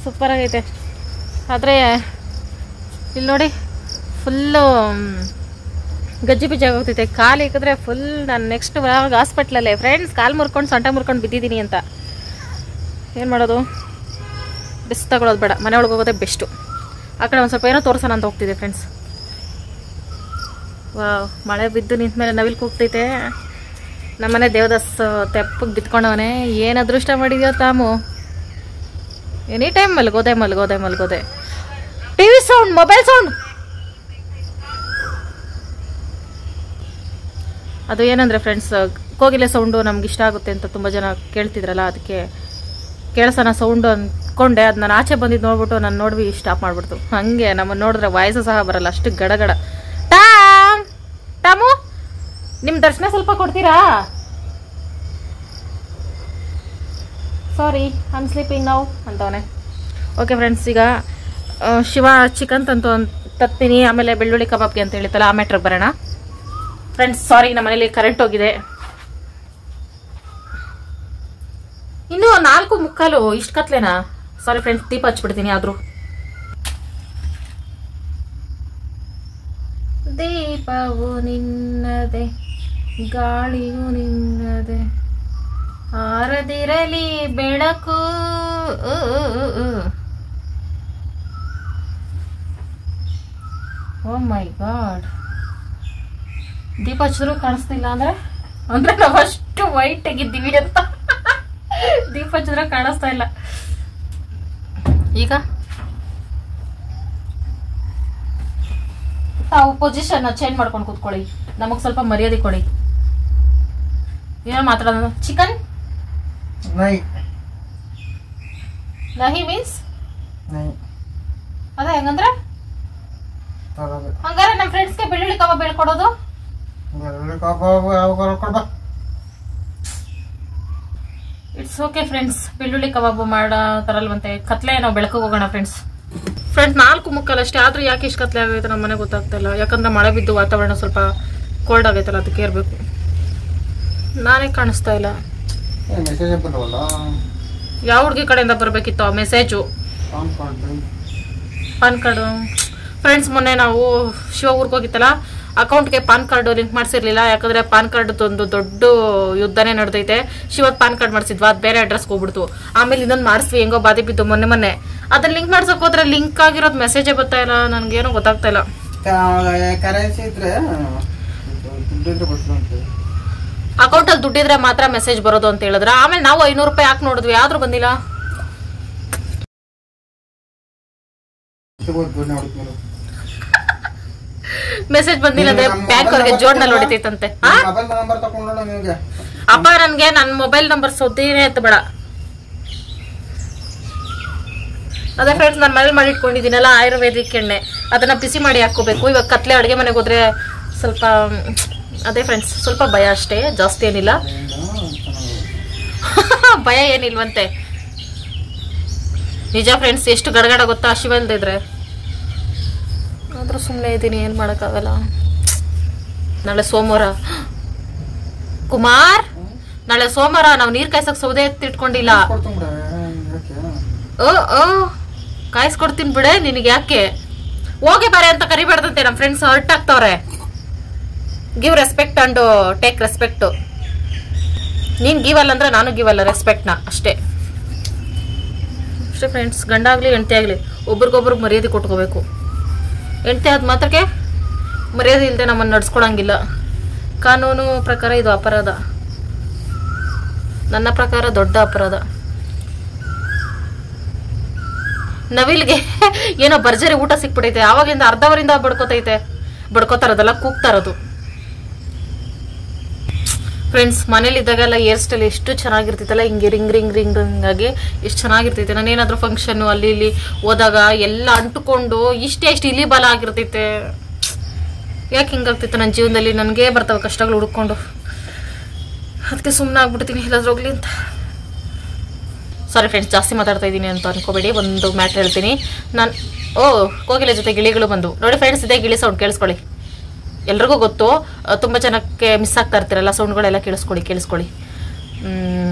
ಸೂಪರ್ ಆಗೈತೆ. ಆದರೆ ಇಲ್ಲಿ ನೋಡಿ, ಫುಲ್ಲು ಗಜ್ಜಿ ಬಿಜ್ಜಿ ಆಗೋಗ್ತೈತೆ. ಕಾಲು ಇಕ್ಕಿದ್ರೆ ಫುಲ್. ನಾನು ನೆಕ್ಸ್ಟ್ ಹಾಸ್ಪಿಟ್ಲಲ್ಲೇ ಫ್ರೆಂಡ್ಸ್. ಕಾಲು ಮುರ್ಕೊಂಡು ಸೊಂಟ ಮುರ್ಕೊಂಡು ಬಿದ್ದಿದ್ದೀನಿ ಅಂತ. ಏನು ಮಾಡೋದು? ರಿಸ್ಕ್ ತಗೊಳ್ಳೋದು ಬೇಡ, ಮನೆ ಒಳಗೆ ಹೋಗೋದೇ ಬೆಸ್ಟು. ಆ ಕಡೆ ಒಂದು ಸ್ವಲ್ಪ ಏನೋ ತೋರ್ಸೋಣ ಅಂತ ಹೋಗ್ತಿದೆ ಫ್ರೆಂಡ್ಸ್. ವಾವ್, ಮಳೆ ಬಿದ್ದು ನಿಂತ ಮೇಲೆ ನವಿಲ್ ಕೂಗ್ತೈತೆ. ನಮ್ಮನೆ ದೇವದಾಸ್ ತೆಪ್ಪಗೆ ಬಿತ್ಕೊಂಡವನೇ. ಏನು ಅದೃಷ್ಟ ಮಾಡಿದ್ಯೋ ತಾಮು. ಎನಿ ಟೈಮ್ ಮಲ್ಗೋದೆ. TV sound, mobile sound. ಅದು ಏನಂದರೆ ಫ್ರೆಂಡ್ಸ್, ಕೋಗಿಲೆ ಸೌಂಡು ನಮ್ಗೆ ಇಷ್ಟ ಆಗುತ್ತೆ ಅಂತ ತುಂಬ ಜನ ಕೇಳ್ತಿದ್ರಲ್ಲ, ಅದಕ್ಕೆ ಕೇಳಿಸೋಣ ಸೌಂಡು ಅಂದ್ಕೊಂಡೆ. ಅದು ನಾನು ಆಚೆ ಬಂದಿದ್ದು ನೋಡ್ಬಿಟ್ಟು ನಾನು ನೋಡಿ ಸ್ಟಾಪ್ ಮಾಡಿಬಿಡ್ತು. ಹಾಗೆ ನಮ್ಮನ್ನು ನೋಡಿದ್ರೆ ವಾಯ್ಸು ಸಹ ಬರಲ್ಲ, ಅಷ್ಟು ಗಡಗಡ. ಟಾಮು ನಿಮ್ ದರ್ಶನ ಸ್ವಲ್ಪ ಕೊಡ್ತೀರಾ? ಸಾರಿ ಐ ಆಮ್ ಸ್ಲೀಪಿಂಗ್ ನಾವು ಅಂತವನೆ. ಓಕೆ ಫ್ರೆಂಡ್ಸ್, ಈಗ ಶಿವ ಚಿಕನ್ ತತ್ತೀನಿ, ಆಮೇಲೆ ಬೆಳ್ಳುಳ್ಳಿ ಕಬಾಬ್ಗೆ ಅಂತ ಹೇಳಿತ್ತಲ್ಲ ಆ ಮ್ಯಾಟ್ರಿಗೆ ಬರೋಣ. ಫ್ರೆಂಡ್ಸ್ ಸಾರಿ, ನಮ್ಮ ಮನೇಲಿ ಕರೆಂಟ್ ಹೋಗಿದೆ. ಇನ್ನು 4:45, ಇಷ್ಟು ಕತ್ಲೇನಾ? ಸಾರಿ ಫ್ರೆಂಡ್ಸ್, ದೀಪ ಹಚ್ಬಿಡ್ತೀನಿ. ಆದ್ರೂ ದೀಪವು ನಿನ್ನದೆ, ಗಾಳಿಯು ನಿನ್ನದೆ, ಆರದಿರಲಿ ಬೆಳಕು. ಓ ಮೈ ಗಾಡ್, ದೀಪ ಹಚ್ಚಿದ್ರು ಕಾಣಿಸ್ತಿಲ್ಲ ಅಂದ್ರೆ ನಾವು ಅಷ್ಟು ವೈಟ್ ಆಗಿದ್ದೀವಿ ಅಂತ. ದೀಪ ಹಚ್ಚಿದ್ರೆ ಕಾಣಿಸ್ತಾ ಇಲ್ಲ. ಈಗ ತಾವು ಪೊಸಿಷನ್ ಚೇಂಜ್ ಮಾಡ್ಕೊಂಡು ಕೂತ್ಕೊಳ್ಳಿ, ನಮಗ್ ಸ್ವಲ್ಪ ಮರ್ಯಾದೆ ಕೊಡಿ. ಏನೋ ಮಾತಾಡೋದು. ಚಿಕನ್ ನಹಿ ಮೀನ್ಸ್ ಅದೇ ಹೆಂಗಂದ್ರೆ ಹಂಗಾರೆ ನಮ್ಮ ಫ್ರೆಂಡ್ಸ್ಗೆ ಬೆಳ್ಳುಳ್ಳಿ ಕಬಾಬ್ ಹೇಳ್ಕೊಡೋದು. ಇಟ್ಸ್ ಓಕೆ ಫ್ರೆಂಡ್ಸ್, ಬೆಳ್ಳುಳ್ಳಿ ಕಬಾಬು ಮಾಡೋ ತರಲ್ವಂತೆ. ಕತ್ಲೆ ನಾವು ಬೆಳಕಿಗೆ ಹೋಗೋಣ ಫ್ರೆಂಡ್ಸ್. 4:45 ಅಷ್ಟೇ, ಆದ್ರೂ ಯಾಕೆ ಇಷ್ಟು ಕತ್ಲೆ ಆಗೈತೆ ನಮ್ಮ ಮನೆ ಗೊತ್ತಾಗ್ತಾ ಇಲ್ಲ. ಯಾಕಂದ್ರೆ ಮಳೆ ಬಿದ್ದು ವಾತಾವರಣ ಸ್ವಲ್ಪ ಕೋಲ್ಡ್ ಆಗೈತಲ್ಲ, ಅದಕ್ಕೆ ಇರಬೇಕು. ನಾನೇ ಕಾಣಿಸ್ತಾ ಇಲ್ಲ. ಯಾವ ಹುಡುಗಿ ಕಡೆಯಿಂದ ಬರಬೇಕಿತ್ತು ಆ ಮೆಸೇಜು? PAN card. ಫ್ರೆಂಡ್ಸ್ ಮೊನ್ನೆ ನಾವು ಶಿವ ಊರಿಗೆ ಹೋಗಿತ್ತಲ್ಲ, ಅಕೌಂಟ್ಗೆ ಪಾನ್ ಕಾರ್ಡ್ ಲಿಂಕ್ ಮಾಡಿಸಿರ್ಲಿಲ್ಲ. ಯಾಕಂದ್ರೆ ಪಾನ್ ಕಾರ್ಡ್ ಒಂದು ದೊಡ್ಡ ಯುದ್ಧನೇ ನಡೆದೈತೆ. ಶಿವತ್ ಪಾನ್ ಕಾರ್ಡ್ ಮಾಡಿಸಿದ್ವಾ, ಅದು ಬೇರೆ ಅಡ್ರೆಸ್ಗೆ ಹೋಗ್ಬಿಡ್ತು. ಆಮೇಲೆ ಇನ್ನೊಂದು ಮಾಡಿಸ್ವಿ, ಹೆಂಗೋ ಬಾಧೆ ಬಿದ್ದು ಮೊನ್ನೆ ಅದನ್ನ ಲಿಂಕ್ ಮಾಡ್ಸಕ್ ಹೋದ್ರೆ ಲಿಂಕ್ ಆಗಿರೋದು ಮೆಸೇಜೇ ಬರ್ತಾ ಇಲ್ಲ. ನನ್ಗೇನೋ ಗೊತ್ತಾಗ್ತಾ ಇಲ್ಲ. ಅಕೌಂಟ್ ಅಲ್ಲಿ ದುಡ್ಡಿದ್ರೆ ಮಾತ್ರ ಮೆಸೇಜ್ ಬರೋದು ಅಂತ ಹೇಳಿದ್ರ. ಆಮೇಲೆ ನಾವು 500 ರೂಪಾಯಿ ಹಾಕಿ ನೋಡಿದ್ವಿ, ಆದ್ರೂ ಬಂದಿಲ್ಲ. ಮೆಸೇಜ್ ಬಂದಿಲ್ಲ ಅಂದ್ರೆ ಬ್ಯಾಂಕ್ ಅವ್ರಿಗೆ ಜೋಡ್ನಲ್ಲಿ ಹೊಡಿತೈತಂತೆ. ಅಪ್ಪ ನನ್ಗೆ ನನ್ನ ಮೊಬೈಲ್ ನಂಬರ್ ಸೊದ್ದಿನೇ ಎತ್ತಬೇಡ. ಅದೇ ಫ್ರೆಂಡ್ಸ್, ನಾನು ಮನೇಲಿ ಮಾಡಿ ಇಟ್ಕೊಂಡಿದ್ದೀನಲ್ಲ ಆಯುರ್ವೇದಿಕ್ ಎಣ್ಣೆ, ಅದನ್ನ ಬಿಸಿ ಮಾಡಿ ಹಾಕೋಬೇಕು. ಇವಾಗ ಕತ್ಲೆ ಅಡುಗೆ ಮನೆಗೆ ಹೋದ್ರೆ ಸ್ವಲ್ಪ ಅದೇ ಫ್ರೆಂಡ್ಸ್, ಸ್ವಲ್ಪ ಭಯ ಅಷ್ಟೇ, ಜಾಸ್ತಿ ಏನಿಲ್ಲ. ಭಯ ಏನಿಲ್ವಂತೆ. ನಿಜ ಫ್ರೆಂಡ್ಸ್, ಎಷ್ಟು ಗಡಗಡ ಗೊತ್ತಾ ಶಿವ ಇಲ್ದಿದ್ರೆ. ಆದ್ರೂ ಸುಮ್ಮನೆ ಇದ್ದೀನಿ, ಏನ್ ಮಾಡಕ್ಕಾಗಲ್ಲ. ನಾಳೆ ಸೋಮವಾರ ಕುಮಾರ್, ನಾಳೆ ಸೋಮವಾರ ನಾವು ನೀರ್ ಕಾಯ್ಸಕ್ ಸೌದೆ ಎತ್ತಿಟ್ಕೊಂಡಿಲ್ಲ. ಕಾಯಿಸ್ಕೊಡ್ತೀನಿ ಬಿಡೆ, ನಿನಗೆ ಯಾಕೆ? ಹೋಗಿ ಬಾರೆ ಅಂತ ಕರಿಬಾರ್ದಂತೆ. ನಮ್ಮ ಫ್ರೆಂಡ್ಸ್ ಹರ್ಟ್ ಆಗ್ತವ್ರೆ. Give respect and take respect. ನೀನ್ ಗಿವ್ ಅಲ್ಲ ಅಂದ್ರೆ ನಾನು ಗಿವ್ ಅಲ್ಲ ರೆಸ್ಪೆಕ್ಟ್ನ, ಅಷ್ಟೇ ಅಷ್ಟೇ ಫ್ರೆಂಡ್ಸ್. ಗಂಡ ಆಗ್ಲಿ ಹೆಂಡತಿ ಆಗ್ಲಿ ಒಬ್ರಿಗೊಬ್ರಿಗೆ ಮರ್ಯಾದೆ ಕೊಟ್ಕೋಬೇಕು. ಹೆಂಡತಿ ಆದ ಮಾತ್ರಕ್ಕೆ ಮರ್ಯಾದೆ ಇಲ್ಲದೆ ನಮ್ಮನ್ನು ನಡ್ಸ್ಕೊಳಂಗಿಲ್ಲ. ಕಾನೂನು ಪ್ರಕಾರ ಇದು ಅಪರಾಧ, ನನ್ನ ಪ್ರಕಾರ ದೊಡ್ಡ ಅಪರಾಧ. ನವಿಲ್ಗೆ ಏನೋ ಭರ್ಜರಿ ಊಟ ಸಿಕ್ಬಿಟ್ಟೈತೆ, ಆವಾಗಿಂದ ಅರ್ಧವರಿಂದ ಬಡ್ಕೋತಾರದಲ್ಲ, ಕೂಗ್ತಾ ಇರೋದು. ಫ್ರೆಂಡ್ಸ್ ಮನೇಲಿದ್ದಾಗೆಲ್ಲ ಹೇರ್ ಸ್ಟೈಲ್ ಎಷ್ಟು ಚೆನ್ನಾಗಿರ್ತೈತಲ್ಲ, ಹಿಂಗೆ ರಿಂಗ್ ರಿಂಗ್ ರಿಂಗ್ ರಿಂಗ್ ಆಗಿ ಎಷ್ಟು ಚೆನ್ನಾಗಿರ್ತೈತೆ. ನಾನೇನಾದ್ರೂ ಫಂಕ್ಷನ್ನು ಅಲ್ಲಿ ಇಲ್ಲಿ ಹೋದಾಗ ಎಲ್ಲ ಅಂಟುಕೊಂಡು ಇಷ್ಟೇ ಇಲಿ ಬಲ ಆಗಿರ್ತೈತೆ. ಯಾಕೆ ಹಿಂಗಾಗ್ತೈತೆ ನನ್ನ ಜೀವನದಲ್ಲಿ? ನನಗೇ ಬರ್ತಾವೆ ಕಷ್ಟಗಳು ಹುಡ್ಕೊಂಡು. ಅದಕ್ಕೆ ಸುಮ್ಮನೆ ಆಗ್ಬಿಡ್ತೀನಿ, ಎಲ್ಲಾದ್ರೂ ಹೋಗ್ಲಿ ಅಂತ. ಸಾರಿ ಫ್ರೆಂಡ್ಸ್, ಜಾಸ್ತಿ ಮಾತಾಡ್ತಾ ಇದ್ದೀನಿ ಅಂತ ಅನ್ಕೋಬೇಡಿ. ಒಂದು ಮ್ಯಾಟ್ರ್ ಹೇಳ್ತೀನಿ ನಾನು. ಕೋಗಿಲೆ ಜೊತೆ ಗಿಳಿಗಳು ಬಂದು ನೋಡಿ ಫ್ರೆಂಡ್ಸ್, ಇದೇ ಗಿಳಿ ಸೌಂಡ್ ಕೇಳಿಸ್ಕೊಳ್ಳಿ. ಎಲ್ರಿಗೂ ಗೊತ್ತು, ತುಂಬ ಜನಕ್ಕೆ ಮಿಸ್ ಆಗ್ತಾ ಇರ್ತೀರಲ್ಲ, ಸೌಂಡ್ಗಳೆಲ್ಲ ಕೇಳಿಸ್ಕೊಳ್ಳಿ.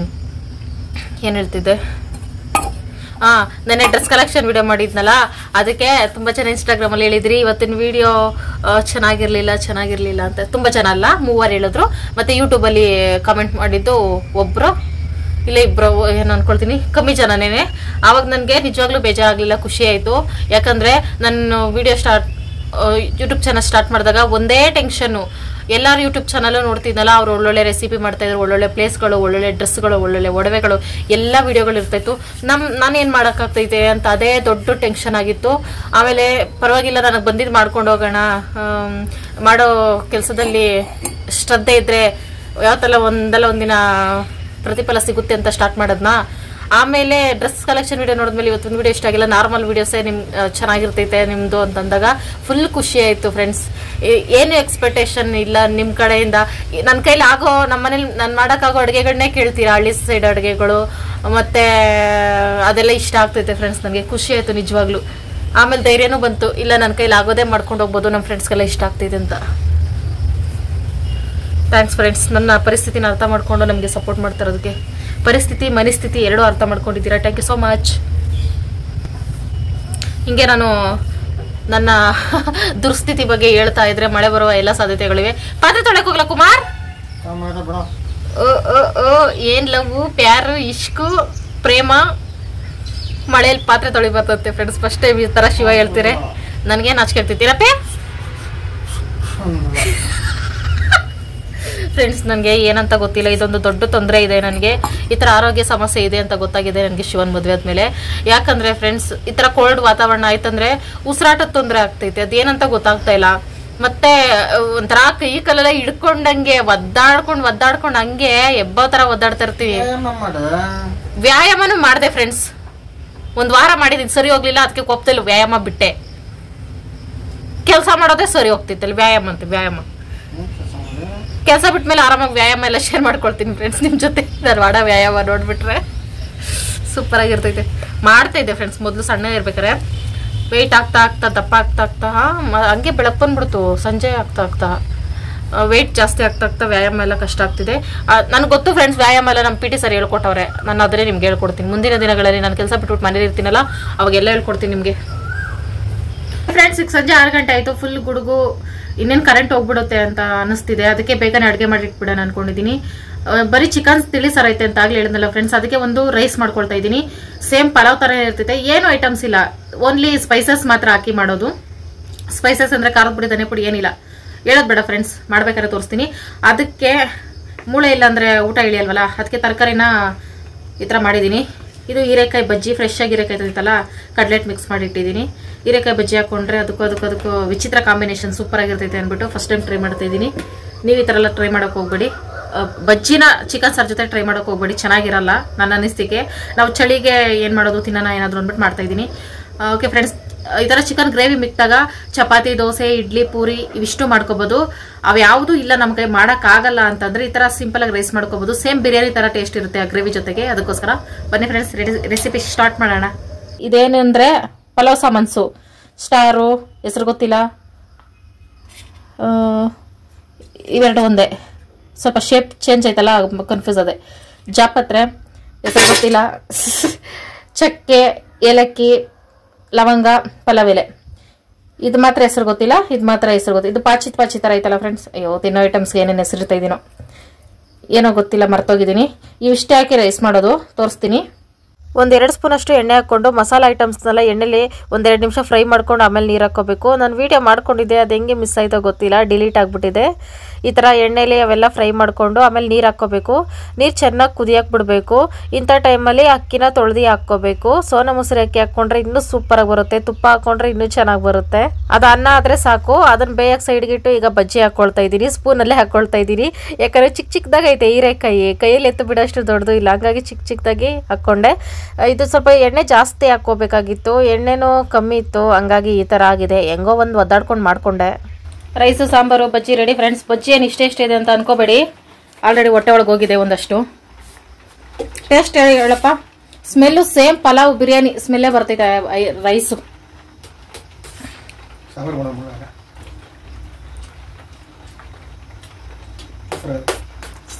ಏನು ಹೇಳ್ತಿದ್ದೆ? ನೆನ್ನೆ ಡ್ರೆಸ್ ಕಲೆಕ್ಷನ್ ವಿಡಿಯೋ ಮಾಡಿದ್ನಲ್ಲ, ಅದಕ್ಕೆ ತುಂಬ ಜನ ಇನ್ಸ್ಟಾಗ್ರಾಮಲ್ಲಿ ಹೇಳಿದ್ರಿ ಇವತ್ತಿನ ವಿಡಿಯೋ ಚೆನ್ನಾಗಿರ್ಲಿಲ್ಲ ಅಂತ. ತುಂಬ ಜನ ಅಲ್ಲ, 3 ಹೇಳಿದ್ರು. ಮತ್ತು ಯೂಟ್ಯೂಬಲ್ಲಿ ಕಮೆಂಟ್ ಮಾಡಿದ್ದು ಒಬ್ಬರು ಇಲ್ಲ ಇಬ್ಬರು ಏನು ಅನ್ಕೊಳ್ತೀನಿ, ಕಮ್ಮಿ ಜನನೇ. ಆವಾಗ ನನಗೆ ನಿಜವಾಗ್ಲೂ ಬೇಜಾರಾಗಲಿಲ್ಲ, ಖುಷಿ ಆಯಿತು. ಯಾಕಂದರೆ ನಾನು ವಿಡಿಯೋ ಯೂಟ್ಯೂಬ್ ಚಾನಲ್ ಸ್ಟಾರ್ಟ್ ಮಾಡಿದಾಗ ಒಂದೇ ಟೆನ್ಷನ್ನು. ಎಲ್ಲರೂ ಯೂಟ್ಯೂಬ್ ಚಾನಲ್ ನೋಡ್ತಿದ್ನಲ್ಲ, ಅವ್ರು ಒಳ್ಳೊಳ್ಳೆ ರೆಸಿಪಿ ಮಾಡ್ತಾಯಿದ್ರು, ಒಳ್ಳೊಳ್ಳೆ ಪ್ಲೇಸ್ಗಳು, ಒಳ್ಳೊಳ್ಳೆ ಡ್ರೆಸ್ಗಳು, ಒಳ್ಳೊಳ್ಳೆ ಒಡವೆಗಳು, ಎಲ್ಲ ವಿಡಿಯೋಗಳು ಇರ್ತಾಯಿತ್ತು. ನಾನೇನು ಮಾಡೋಕ್ಕಾಗ್ತೈತೆ ಅಂತ ಅದೇ ದೊಡ್ಡ ಟೆನ್ಷನ್ ಆಗಿತ್ತು. ಆಮೇಲೆ ಪರವಾಗಿಲ್ಲ, ನನಗೆ ಬಂದಿದ್ದು ಮಾಡ್ಕೊಂಡು ಹೋಗೋಣ, ಮಾಡೋ ಕೆಲಸದಲ್ಲಿ ಶ್ರದ್ಧೆ ಇದ್ದರೆ ಯಾವತ್ತಲ್ಲ ಒಂದಲ್ಲ ಒಂದಿನ ಪ್ರತಿಫಲ ಸಿಗುತ್ತೆ ಅಂತ ಸ್ಟಾರ್ಟ್ ಮಾಡೋದನ್ನ. ಆಮೇಲೆ ಡ್ರೆಸ್ ಕಲೆಕ್ಷನ್ ವಿಡಿಯೋ ನೋಡಿದ್ಮೇಲೆ ಇವತ್ತಿನ ವಿಡಿಯೋ ಇಷ್ಟ ಆಗಿಲ್ಲ, ನಾರ್ಮಲ್ ವಿಡಿಯೋಸೇ ಚೆನ್ನಾಗಿರ್ತೈತೆ ನಿಮ್ದು ಅಂತಂದಾಗ ಫುಲ್ ಖುಷಿ ಆಯ್ತು ಫ್ರೆಂಡ್ಸ್. ಏನು ಎಕ್ಸ್ಪೆಕ್ಟೇಷನ್ ಇಲ್ಲ ನಿಮ್ಮ ಕಡೆಯಿಂದ. ನನ್ನ ಕೈಲಿ ಆಗೋ, ನಮ್ಮ ಮನೇಲಿ ನಾನು ಮಾಡೋಕ್ಕಾಗೋ ಅಡುಗೆಗಳನ್ನೇ ಕೇಳ್ತೀರಾ, ಹಳ್ಳಿ ಸೈಡ್ ಅಡುಗೆಗಳು ಮತ್ತೆ ಅದೆಲ್ಲ ಇಷ್ಟ ಆಗ್ತೈತೆ ಫ್ರೆಂಡ್ಸ್. ನನಗೆ ಖುಷಿ ಆಯ್ತು ನಿಜವಾಗ್ಲೂ. ಆಮೇಲೆ ಧೈರ್ಯನೂ ಬಂತು, ಇಲ್ಲ ನನ್ನ ಕೈಲಿ ಆಗೋದೇ ಮಾಡ್ಕೊಂಡು ಹೋಗ್ಬೋದು, ನಮ್ಮ ಫ್ರೆಂಡ್ಸ್ಗೆಲ್ಲ ಇಷ್ಟ ಆಗ್ತಿದೆ ಅಂತ. ಥ್ಯಾಂಕ್ಸ್ ಫ್ರೆಂಡ್ಸ್, ನನ್ನ ಪರಿಸ್ಥಿತಿನ ಅರ್ಥ ಮಾಡ್ಕೊಂಡು ನಮಗೆ ಸಪೋರ್ಟ್ ಮಾಡ್ತಾರೋದಕ್ಕೆ. ಪರಿಸ್ಥಿತಿ ಮನಸ್ಥಿತಿ ಎರಡೂ ಅರ್ಥ ಮಾಡ್ಕೊಂಡಿದ್ದೀರಾ. Thank you so much. ಹಿಂಗೆ ನಾನು ನನ್ನ ದುರ್ಸ್ಥಿತಿ ಬಗ್ಗೆ ಹೇಳ್ತಾ ಇದ್ರೆ ಮಳೆ ಬರುವ ಎಲ್ಲ ಸಾಧ್ಯತೆಗಳಿವೆ. ಪಾತ್ರೆ ತೊಳೆಕ್ ಹೋಗ್ಲಾ ಕುಮಾರ್? ಏನ್ ಲವ್, ಪ್ಯಾರು, ಇಷ್ಕು, ಪ್ರೇಮ, ಮಳೆಯಲ್ಲಿ ಪಾತ್ರೆ ತೊಳಿ ಬರ್ತೈತೆ ಫ್ರೆಂಡ್ಸ್. ಫಸ್ಟ್ ಟೈಮ್ ಈ ತರ ಶಿವ ಹೇಳ್ತೀರಿ, ನನ್ಗೇನು ನಾಚಿಕೆಳ್ತಿದ್ದೀರಪ್ಪೆ ಫ್ರೆಂಡ್ಸ್. ನನಗೆ ಏನಂತ ಗೊತ್ತಿಲ್ಲ, ಇದೊಂದು ದೊಡ್ಡ ತೊಂದರೆ ಇದೆ ನನಗೆ. ಈ ಥರ ಆರೋಗ್ಯ ಸಮಸ್ಯೆ ಇದೆ ಅಂತ ಗೊತ್ತಾಗಿದೆ ನನಗೆ ಶಿವನ್ ಮದುವೆ ಆದ್ಮೇಲೆ. ಯಾಕಂದ್ರೆ ಫ್ರೆಂಡ್ಸ್, ಈ ಥರ ಕೋಲ್ಡ್ ವಾತಾವರಣ ಆಯ್ತಂದ್ರೆ ಉಸಿರಾಟದ ತೊಂದರೆ ಆಗ್ತೈತೆ, ಅದೇನಂತ ಗೊತ್ತಾಗ್ತಾ ಇಲ್ಲ. ಮತ್ತೆ ಒಂಥರ ಕೈ ಕಾಲೆಲ್ಲ ಹಿಡ್ಕೊಂಡಂಗೆ ಒದ್ದಾಡ್ಕೊಂಡು ಹಂಗೆ ಎಬ್ಬೋ ತರ ಒದ್ದಾಡ್ತಾ ಇರ್ತೀವಿ. ವ್ಯಾಯಾಮನೂ ಮಾಡಿದೆ ಫ್ರೆಂಡ್ಸ್, ಒಂದ್ ವಾರ ಮಾಡಿದೀನಿ, ಸರಿ ಹೋಗ್ಲಿಲ್ಲ. ಅದಕ್ಕೆ ಕೋಪದಲ್ಲಿ ವ್ಯಾಯಾಮ ಬಿಟ್ಟೆ. ಕೆಲಸ ಮಾಡೋದೇ ಸರಿ ಹೋಗ್ತಿತ್ತಲ್ಲ, ವ್ಯಾಯಾಮ ಕೆಲಸ ಬಿಟ್ಮೇಲೆ ಆರಾಮಾಗಿ ವ್ಯಾಯಾಮ ಎಲ್ಲ ಶೇರ್ ಮಾಡ್ಕೊಳ್ತೀನಿ ಫ್ರೆಂಡ್ಸ್ ನಿಮ್ಮ ಜೊತೆ. ನಾನು ಮಾಡೋ ವ್ಯಾಯಾಮ ನೋಡ್ಬಿಟ್ರೆ ಸೂಪರ್ ಆಗಿರ್ತೈತೆ. ಮಾಡ್ತಾ ಇದ್ದೆ ಫ್ರೆಂಡ್ಸ್ ಮೊದಲು ಸಣ್ಣ ಇರ್ಬೇಕಾರೆ. ವೆಯ್ಟ್ ಆಗ್ತಾ ದಪ್ಪ ಆಗ್ತಾ ಹಂಗೆ ಬೆಳಕು ಬಂದ್ಬಿಡ್ತು. ಸಂಜೆ ಆಗ್ತಾ ವೆಯ್ಟ್ ಜಾಸ್ತಿ ಆಗ್ತಾ ವ್ಯಾಯಾಮ ಎಲ್ಲ ಕಷ್ಟ ಆಗ್ತಿದೆ. ನನಗೆ ಗೊತ್ತು ಫ್ರೆಂಡ್ಸ್, ವ್ಯಾಯಾಮ ಎಲ್ಲ ನಮ್ಮ PT ಸರ್ ಹೇಳ್ಕೊಟ್ಟವ್ರೆ. ನಾನು ಅದನ್ನೇ ನಿಮ್ಗೆ ಹೇಳ್ಕೊಡ್ತೀನಿ. ಮುಂದಿನ ದಿನಗಳಲ್ಲಿ ನಾನು ಕೆಲಸ ಬಿಟ್ಬಿಟ್ಟು ಮನೇಲಿ ಇರ್ತೀನಲ್ಲ, ಅವಾಗೆಲ್ಲ ಹೇಳ್ಕೊಡ್ತೀನಿ ನಿಮಗೆ ಫ್ರೆಂಡ್ಸ್. ಈಗ ಸಂಜೆ 6 ಗಂಟೆ ಆಯಿತು. ಫುಲ್ ಗುಡುಗು, ಇನ್ನೇನು ಕರೆಂಟ್ ಹೋಗ್ಬಿಡುತ್ತೆ ಅಂತ ಅನಿಸ್ತಿದೆ. ಅದಕ್ಕೆ ಬೇಗನೆ ಅಡುಗೆ ಮಾಡಿಟ್ಬಿಡೋಣ ಅನ್ಕೊಂಡಿದ್ದೀನಿ. ಬರೀ ಚಿಕನ್ ತಿಳಿ ಸರ್ ಐತೆ ಅಂತ ಆಗ್ಲಿ ಹೇಳಿದ್ನಲ್ಲ ಫ್ರೆಂಡ್ಸ್, ಅದಕ್ಕೆ ಒಂದು ರೈಸ್ ಮಾಡ್ಕೊಳ್ತಾ ಇದ್ದೀನಿ. ಸೇಮ್ ಪಲಾವ್ ಥರ ಇರ್ತೈತೆ, ಏನು ಐಟಮ್ಸ್ ಇಲ್ಲ, ಓನ್ಲಿ ಸ್ಪೈಸಸ್ ಮಾತ್ರ ಹಾಕಿ ಮಾಡೋದು. ಸ್ಪೈಸಸ್ ಅಂದರೆ ಖಾರದ ಪುಡಿ, ಧನೆ ಪುಡಿ ಏನಿಲ್ಲ. ಹೇಳೋದು ಬೇಡ ಫ್ರೆಂಡ್ಸ್, ಮಾಡ್ಬೇಕಾದ್ರೆ ತೋರಿಸ್ತೀನಿ. ಅದಕ್ಕೆ ಮೂಳೆ ಇಲ್ಲ ಅಂದರೆ ಊಟ ಇಳಿಯಲ್ವಲ್ಲ, ಅದಕ್ಕೆ ತರಕಾರಿನ ಈ ಥರ ಮಾಡಿದ್ದೀನಿ. ಇದು ಹೀರೆಕಾಯಿ ಬಜ್ಜಿ, ಫ್ರೆಶ್ ಆಗಿ ಹೀರೆಕಾಯಿ ತಂದಿತ್ತಲ್ಲ, ಕಡ್ಲೆಟ್ ಮಿಕ್ಸ್ ಮಾಡಿ ಇಟ್ಟಿದ್ದೀನಿ. ಹೀರೆಕಾಯಿ ಬಜ್ಜಿ ಹಾಕೊಂಡ್ರೆ ಅದಕ್ಕೂ ವಿಚಿತ್ರ ಕಾಂಬಿನೇಷನ್ ಸೂಪರ್ ಆಗಿರ್ತೈತೆ ಅಂದ್ಬಿಟ್ಟು ಫಸ್ಟ್ ಟೈಮ್ ಟ್ರೈ ಮಾಡ್ತಾ ಇದ್ದೀನಿ. ನೀವು ಈ ಥರ ಎಲ್ಲ ಟ್ರೈ ಮಾಡೋಕೆ ಹೋಗ್ಬೇಡಿ. ಬಜ್ಜಿನ ಚಿಕನ್ ಸಾರ್ ಜೊತೆ ಟ್ರೈ ಮಾಡೋಕೆ ಹೋಗ್ಬೇಡಿ, ಚೆನ್ನಾಗಿರಲ್ಲ ನನ್ನ ಅನಿಸ್ತಿಗೆ. ನಾವು ಚಳಿಗೆ ಏನು ಮಾಡೋದು, ತಿನ್ನೋಣ ಏನಾದರೂ ಅಂದ್ಬಿಟ್ಟು ಮಾಡ್ತಾ ಇದ್ದೀನಿ. ಓಕೆ ಫ್ರೆಂಡ್ಸ್, ಈ ಥರ ಚಿಕನ್ ಗ್ರೇವಿ ಮಿಕ್ತಾಗ ಚಪಾತಿ, ದೋಸೆ, ಇಡ್ಲಿ, ಪೂರಿ ಇವಿಷ್ಟು ಮಾಡ್ಕೋಬೋದು. ಅವು ಯಾವುದೂ ಇಲ್ಲ ನಮ್ಮ ಕೈ ಮಾಡೋಕ್ಕಾಗಲ್ಲ ಅಂತಂದರೆ ಈ ಥರ ಸಿಂಪಲಾಗಿ ರೈಸ್ ಮಾಡ್ಕೋಬೋದು. ಸೇಮ್ ಬಿರಿಯಾನಿ ಥರ ಟೇಸ್ಟ್ ಇರುತ್ತೆ ಆ ಗ್ರೇವಿ ಜೊತೆಗೆ. ಅದಕ್ಕೋಸ್ಕರ ಬನ್ನಿ ಫ್ರೆಂಡ್ಸ್, ರೆಸಿಪಿ ಸ್ಟಾರ್ಟ್ ಮಾಡೋಣ. ಇದೇನೆಂದರೆ ಪಲಾವ್ ಸಾಮಾನ್ಸು, ಸ್ಟಾರು, ಹೆಸರು ಗೊತ್ತಿಲ್ಲ, ಇವೆರಡು ಒಂದೇ, ಸ್ವಲ್ಪ ಶೇಪ್ ಚೇಂಜ್ ಆಯ್ತಲ್ಲ ಕನ್ಫ್ಯೂಸ್ ಅದೇ. ಜಾಪತ್ರೆ, ಹೆಸರು ಗೊತ್ತಿಲ್ಲ, ಚಕ್ಕೆ, ಏಲಕ್ಕಿ, ಲವಂಗ, ಪಲಾವ್ ಎಲೆ, ಇದು ಮಾತ್ರ ಹೆಸರು ಗೊತ್ತಿಲ್ಲ. ಇದು ಮಾತ್ರ ಹೆಸರು ಗೊತ್ತಿಲ್ಲ. ಇದು ಪಾಚಿ ಥರ ಐತಲ್ಲ ಫ್ರೆಂಡ್ಸ್. ಅಯ್ಯೋ, ತಿನ್ನೋ ಐಟಮ್ಸ್ಗೆ ಏನೇನು ಹೆಸರಿರ್ತಾ ಇದ್ದೀನೋ ಏನೋ ಗೊತ್ತಿಲ್ಲ, ಮರ್ತೋಗಿದ್ದೀನಿ. ಇವಿಷ್ಟೇ ಹಾಕಿ ರೈಸ್ ಮಾಡೋದು ತೋರಿಸ್ತೀನಿ. 1-2 ಸ್ಪೂನ್ ಅಷ್ಟು ಎಣ್ಣೆ ಹಾಕ್ಕೊಂಡು ಮಸಾಲೆ ಐಟಮ್ಸ್ನೆಲ್ಲ ಎಣ್ಣೆಲಿ 1-2 ನಿಮಿಷ ಫ್ರೈ ಮಾಡ್ಕೊಂಡು ಆಮೇಲೆ ನೀರು ಹಾಕ್ಕೋಬೇಕು. ನಾನು ವೀಡಿಯೋ ಮಾಡ್ಕೊಂಡಿದ್ದೆ, ಅದು ಹೆಂಗೆ ಮಿಸ್ ಆಯ್ತೋ ಗೊತ್ತಿಲ್ಲ, ಡಿಲೀಟ್ ಆಗಿಬಿಟ್ಟಿದೆ. ಈ ಥರ ಎಣ್ಣೆಲಿ ಅವೆಲ್ಲ ಫ್ರೈ ಮಾಡಿಕೊಂಡು ಆಮೇಲೆ ನೀರು ಹಾಕ್ಕೋಬೇಕು. ನೀರು ಚೆನ್ನಾಗಿ ಕುದಿಯಕ್ಕೆ ಬಿಡಬೇಕು. ಇಂಥ ಟೈಮಲ್ಲಿ ಅಕ್ಕಿನ ತೊಳೆದು ಹಾಕ್ಕೋಬೇಕು. ಸೋನಾ ಮಸೂರಿ ಅಕ್ಕಿ ಹಾಕ್ಕೊಂಡ್ರೆ ಇನ್ನೂ ಸೂಪರಾಗಿ ಬರುತ್ತೆ. ತುಪ್ಪ ಹಾಕ್ಕೊಂಡ್ರೆ ಇನ್ನೂ ಚೆನ್ನಾಗಿ ಬರುತ್ತೆ. ಅದು ಅನ್ನ ಆದರೆ ಸಾಕು. ಅದನ್ನು ಬೇಯಕ್ಕೆ ಸೈಡ್ಗಿಟ್ಟು ಈಗ ಬಜ್ಜಿ ಹಾಕ್ಕೊಳ್ತಾ ಇದ್ದೀನಿ. ಸ್ಪೂನಲ್ಲೇ ಹಾಕ್ಕೊಳ್ತಾ ಇದ್ದೀನಿ, ಯಾಕಂದರೆ ಚಿಕ್ಕದಾಗಿ ಐತೆ ಹೀರೆಕಾಯಿ, ಕೈಯಲ್ಲಿ ಎತ್ತು ಬಿಡೋಷ್ಟು ದೊಡ್ಡದು ಇಲ್ಲ, ಹಂಗಾಗಿ ಚಿಕ್ಕದಾಗಿ ಹಾಕ್ಕೊಂಡೆ. ಇದು ಸ್ವಲ್ಪ ಎಣ್ಣೆ ಜಾಸ್ತಿ ಹಾಕ್ಕೋಬೇಕಾಗಿತ್ತು, ಎಣ್ಣೆನೂ ಕಮ್ಮಿ ಇತ್ತು, ಹಂಗಾಗಿ ಈ ಥರ ಆಗಿದೆ. ಹೆಂಗೋ ಒಂದು ಒದ್ದಾಡ್ಕೊಂಡು ಮಾಡಿಕೊಂಡೆ. ರೈಸು, ಸಾಂಬಾರು, ಬಜ್ಜಿ ರೆಡಿ ಫ್ರೆಂಡ್ಸ್. ಬಜ್ಜಿ ಏನು ಇಷ್ಟೇ ಇದೆ ಅಂತ ಅನ್ಕೋಬೇಡಿ, ಆಲ್ರೆಡಿ ಹೊಟ್ಟೆ ಒಳಗೆ ಹೋಗಿದೆ ಒಂದಷ್ಟು. ಟೇಸ್ಟ್ ಹೇಳಪ್ಪ, ಸ್ಮೆಲ್ಲು ಸೇಮ್ ಪಲಾವ್ ಬಿರಿಯಾನಿ ಸ್ಮೆಲ್ಲೇ ಬರ್ತೈತೆ ರೈಸು.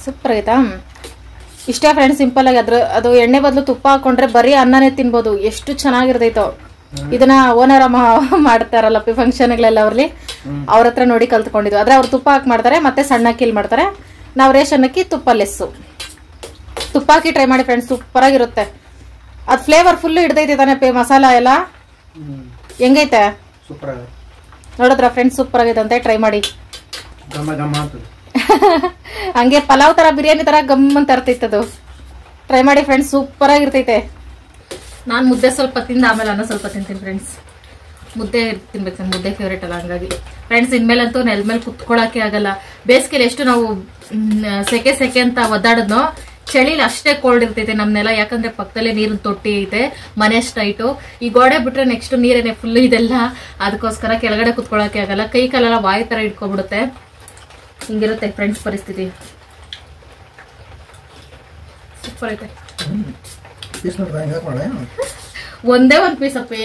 ಸೂಪರ್ ಆಯ್ತಾ? ಇಷ್ಟೇ ಫ್ರೆಂಡ್ಸ್, ಸಿಂಪಲ್ ಆಗಿ. ಅದು ಎಣ್ಣೆ ಬದಲು ತುಪ್ಪ ಹಾಕೊಂಡ್ರೆ ಬರೀ ಅನ್ನನೇ ತಿನ್ಬೋದು, ಎಷ್ಟು ಚೆನ್ನಾಗಿರ್ತೈತೋ. ಇದನ್ನ ಓನರ್ ಅಮ್ಮ ಮಾಡ್ತಾರಲ್ಲ ಫಂಕ್ಷನ್ಗಳೆಲ್ಲ, ಅವ್ರಲ್ಲಿ ಅವ್ರ ಹತ್ರ ನೋಡಿ ಕಲ್ತ್ಕೊಂಡಿದ್ದು. ಆದ್ರೆ ಅವ್ರು ತುಪ್ಪ ಹಾಕಿ ಮಾಡ್ತಾರೆ, ಮತ್ತೆ ಸಣ್ಣ ಅಕ್ಕಿಲಿ ಮಾಡ್ತಾರೆ. ನಾವು ರೇಷನ್ ಅಕ್ಕಿ ತುಪ್ಪ ಲೆಸ್ಸು. ತುಪ್ಪ ಹಾಕಿ ಟ್ರೈ ಮಾಡಿ ಫ್ರೆಂಡ್ಸ್, ಸೂಪರ್ ಆಗಿರುತ್ತೆ. ಅದು ಫ್ಲೇವರ್ ಫುಲ್ ಹಿಡ್ದೈತೆ ತಾನೆ ಮಸಾಲ ಎಲ್ಲ. ಹೆಂಗೈತೆ ನೋಡಿದ್ರ ಫ್ರೆಂಡ್ಸ್? ಸೂಪರ್ ಆಗೈತೆ ಅಂತ ಟ್ರೈ ಮಾಡಿ. ಹಂಗೆ ಪಲಾವ್ ತರ ಬಿರಿಯಾನಿ ತರ ಗಮ್ ಅಂತ ಇರ್ತೈತದು. ಟ್ರೈ ಮಾಡಿ ಫ್ರೆಂಡ್ಸ್, ಸೂಪರ್ ಆಗಿರ್ತೈತೆ. ನಾನು ಮುದ್ದೆ ಸ್ವಲ್ಪ ತಿಂದ ಆಮೇಲೆ ಅನ್ನ ಸ್ವಲ್ಪ ತಿಂತೀನಿ ಫ್ರೆಂಡ್ಸ್. ಮುದ್ದೆ ತಿನ್ಬೇಕು, ಮುದ್ದೆ ಫೇವ್ರೇಟ್ ಅಲ್ಲ, ಹಂಗಾಗಿ ಫ್ರೆಂಡ್ಸ್ ಇನ್ಮೇಲಂತೂ ನೆಲದ ಮೇಲೆ ಕುತ್ಕೊಳಕ್ಕೆ ಆಗಲ್ಲ. ಬೇಸಿಗೆಲಿ ಎಷ್ಟು ನಾವು ಸೆಕೆ ಅಂತ ಒದ್ದಾಡದ್ನೋ, ಚಳಿಲಿ ಅಷ್ಟೇ ಕೋಲ್ಡ್ ಇರ್ತೈತೆ ನಮ್ನೆಲ್ಲ, ಯಾಕಂದ್ರೆ ಪಕ್ಕದಲ್ಲೇ ನೀರಿನ ತೊಟ್ಟಿ ಐತೆ, ಮನೆ ಸ್ಟೈಟು. ಈ ಗೋಡೆ ಬಿಟ್ರೆ ನೆಕ್ಸ್ಟ್ ನೀರೇನೆ ಫುಲ್ ಇದೆಲ್ಲ, ಅದಕ್ಕೋಸ್ಕರ ಕೆಳಗಡೆ ಕುತ್ಕೊಳಕ್ಕೆ ಆಗಲ್ಲ, ಕೈ ಕಾಲೆಲ್ಲ ವಾಯು ತರ ಇಟ್ಕೊಬಿಡುತ್ತೆ. ಹಿಂಗಿರುತ್ತೆ ಫ್ರೆಂಡ್ಸ್ ಪರಿಸ್ಥಿತಿ. ಸೂಪರ್ ಐತೆ. ಒಂದೇ ಒಂದ್ ಪೀಸ್ ಅಪ್ಪಿ,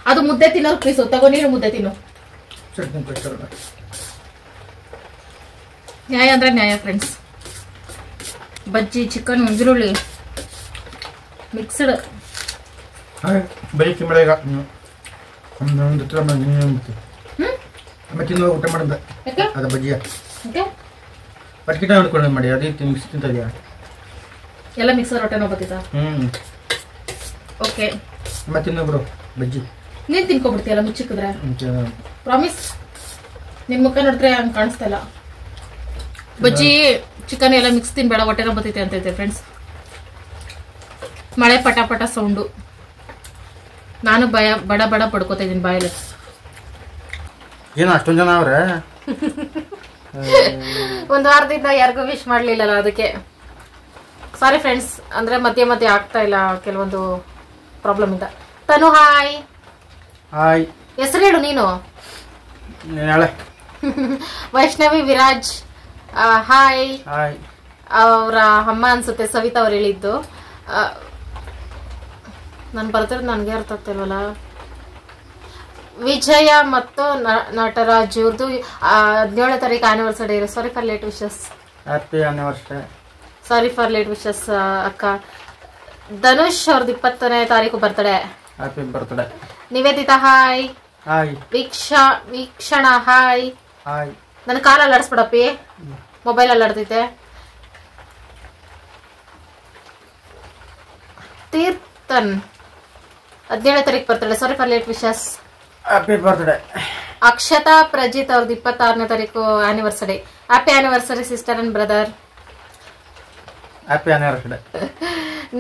ಅದು ಮುದ್ದೆ ತಿನ್ನೋ ಪೀಸು. ತಗೋ ನೀನು ಮುದ್ದೆ ತಿನ್ನು. ನ್ಯಾಯ ಅಂದ್ರೆ ನ್ಯಾಯ ಫ್ರೆಂಡ್ಸ್. ಬಜ್ಜಿ, ಚಿಕನ್, ಈರುಳ್ಳಿ ಮಿಕ್ಸ್ಡ್. ಬರೀ ತಿಂಬಳ ಈಗ ಊಟ ಮಾಡಿದ್ದೆ ಅದ ಬಜ್ಜಿಯ ಪಟ್ಕಿಟ ಹೊಡ್ಕೊಂಡು ಮಾಡಿ ಅದೇ ಮಿಕ್ಸ್ ತಿಂತದ್ಯಾ ಎಲ್ಲ ಮಿಕ್ಸರ್ ಹೊಟ್ಟೆನೋ ಬತ್ತಿದ. ಓಕೆ ಮತ್ತೆ ತಿನ್ನೋ ಬಿಡು ಬಜ್ಜಿ. ನೀನ್ ತಿನ್ಕೊಬಿಡ್ತೀಯಲ್ಲ ಮುಚ್ಚಿಕ್ಕಿದ್ರೆ. ಪ್ರಾಮಿಸ್. ನಿನ್ ಮುಖ ನೋಡಿದ್ರೆ ಹಂಗೆ ಕಾಣಿಸ್ತಾ ಇಲ್ಲ. ಬಜ್ಜಿ ಚಿಕನ್ ಎಲ್ಲ ಮಿಕ್ಸ್ ತಿನ್ಬೇಡ, ಹೊಟ್ಟೆನೋ ಬತ್ತೈತೆ ಅಂತೈತೆ ಫ್ರೆಂಡ್ಸ್. ಮಳೆ ಪಟ ಪಟ ಸೌಂಡು. ನಾನು ಬಡ ಬಡ ಪಡ್ಕೋತಾ ಇದೀನಿ ಬಾಯಲ್ಲಿ. ಏನು ಅಷ್ಟೊಂದು ಜನ ಅವ್ರೆ? ಒಂದ್ ವಾರದಿಂದ ಯಾರಿಗೂ ವಿಶ್ ಮಾಡ್ಲಿಲ್ಲಲ್ಲ, ಅದಕ್ಕೆ ಸಾರಿ ಫ್ರೆಂಡ್ಸ್. ಅಂದ್ರೆ ಮಧ್ಯೆ ಮಧ್ಯೆ ಆಗ್ತಾ ಇಲ್ಲ ಕೆಲವೊಂದು ಪ್ರಾಬ್ಲಮ್ ಇಂದ. ತನು ಹಾಯ್. ಹಾಯ್. ಹೆಸರು ಹೇಳು ನೀನು. ವೈಷ್ಣವಿ ವಿರಾಜ್ ಹಾಯ್. ಹಾಯ್. ಅವರ ಅಮ್ಮ ಅನ್ಸುತ್ತೆ ಸವಿತಾ ಅವ್ರು ಹೇಳಿದ್ದು. ನಾನು ಬರ್ತಿರೋದು ನನಗೆ ಅರ್ಥ ಆಗ್ತಿಲ್ವಲ್ಲ. ವಿಜಯ ಮತ್ತು ನಟರಾಜ್ ಇವ್ರದ್ದು 17ನೇ ತಾರೀಕು anniversary. Sorry for late wishes. Happy anniversary. Sorry for late wishes ಅಕ್ಕ. ಧನುಷ್ ಅವ್ರದ್ದು 20ನೇ ತಾರೀಕು birthday. Happy birthday. Nivedita hi. Hi. Veekshana hi. Hi. ನನ್ನ ಕಾಲಲ್ಲಿ ಆಡಿಸ್ಬಿಡಪ್ಪಿ, ಮೊಬೈಲ್ ಅಲ್ಲಿ ಆಡ್ತೈತೆ. ತೀರ್ಥನ್ 17ನೇ ತಾರೀಕು birthday. Sorry for late wishes. Happy birthday. Akshata Prajith ಅವ್ರದ್ದು 26ನೇ ತಾರೀಕು anniversary. Happy anniversary sister and brother. Happy anniversary.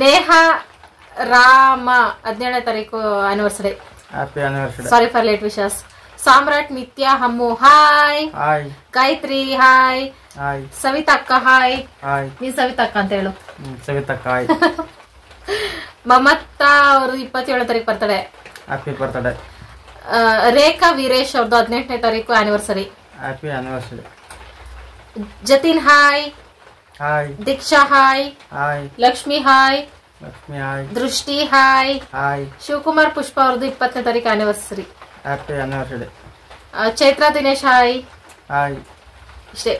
Neha Rama 17ನೇ ತಾರೀಕು anniversary. Happy anniversary. Sorry for late wishes. ಸಾಮ್ರಾಟ್ ನಿತ್ಯ Hammu hi. Hi. Gayathri hi. Hi. Savita ಅಕ್ಕ ಹಾಯ್. ಹಾಯ್. ನೀನ್ ಸವಿತಾ ಅಕ್ಕ ಅಂತ ಹೇಳು. ಸವಿತಾ ಅಕ್ಕ ಹಾಯ್. ಮಮತಾ ಅವರು 27ನೇ ತಾರೀಕು birthday. Happy birthday. Rekha Veeresh ಅವ್ರದ್ದು 18ನೇ ತಾರೀಕು anniversary. Happy anniversary. Jatin hi. Hi. Deeksha hi. Hi. Lakshmi hi. Lakshmi hi. Drishti hi. Hi. Shivakumar Pushpa ಅವ್ರದ್ದು 20ನೇ ತಾರೀಕು anniversary. Happy anniversary. Chaitra Dinesh hi. Hi. ಇಷ್ಟೇ.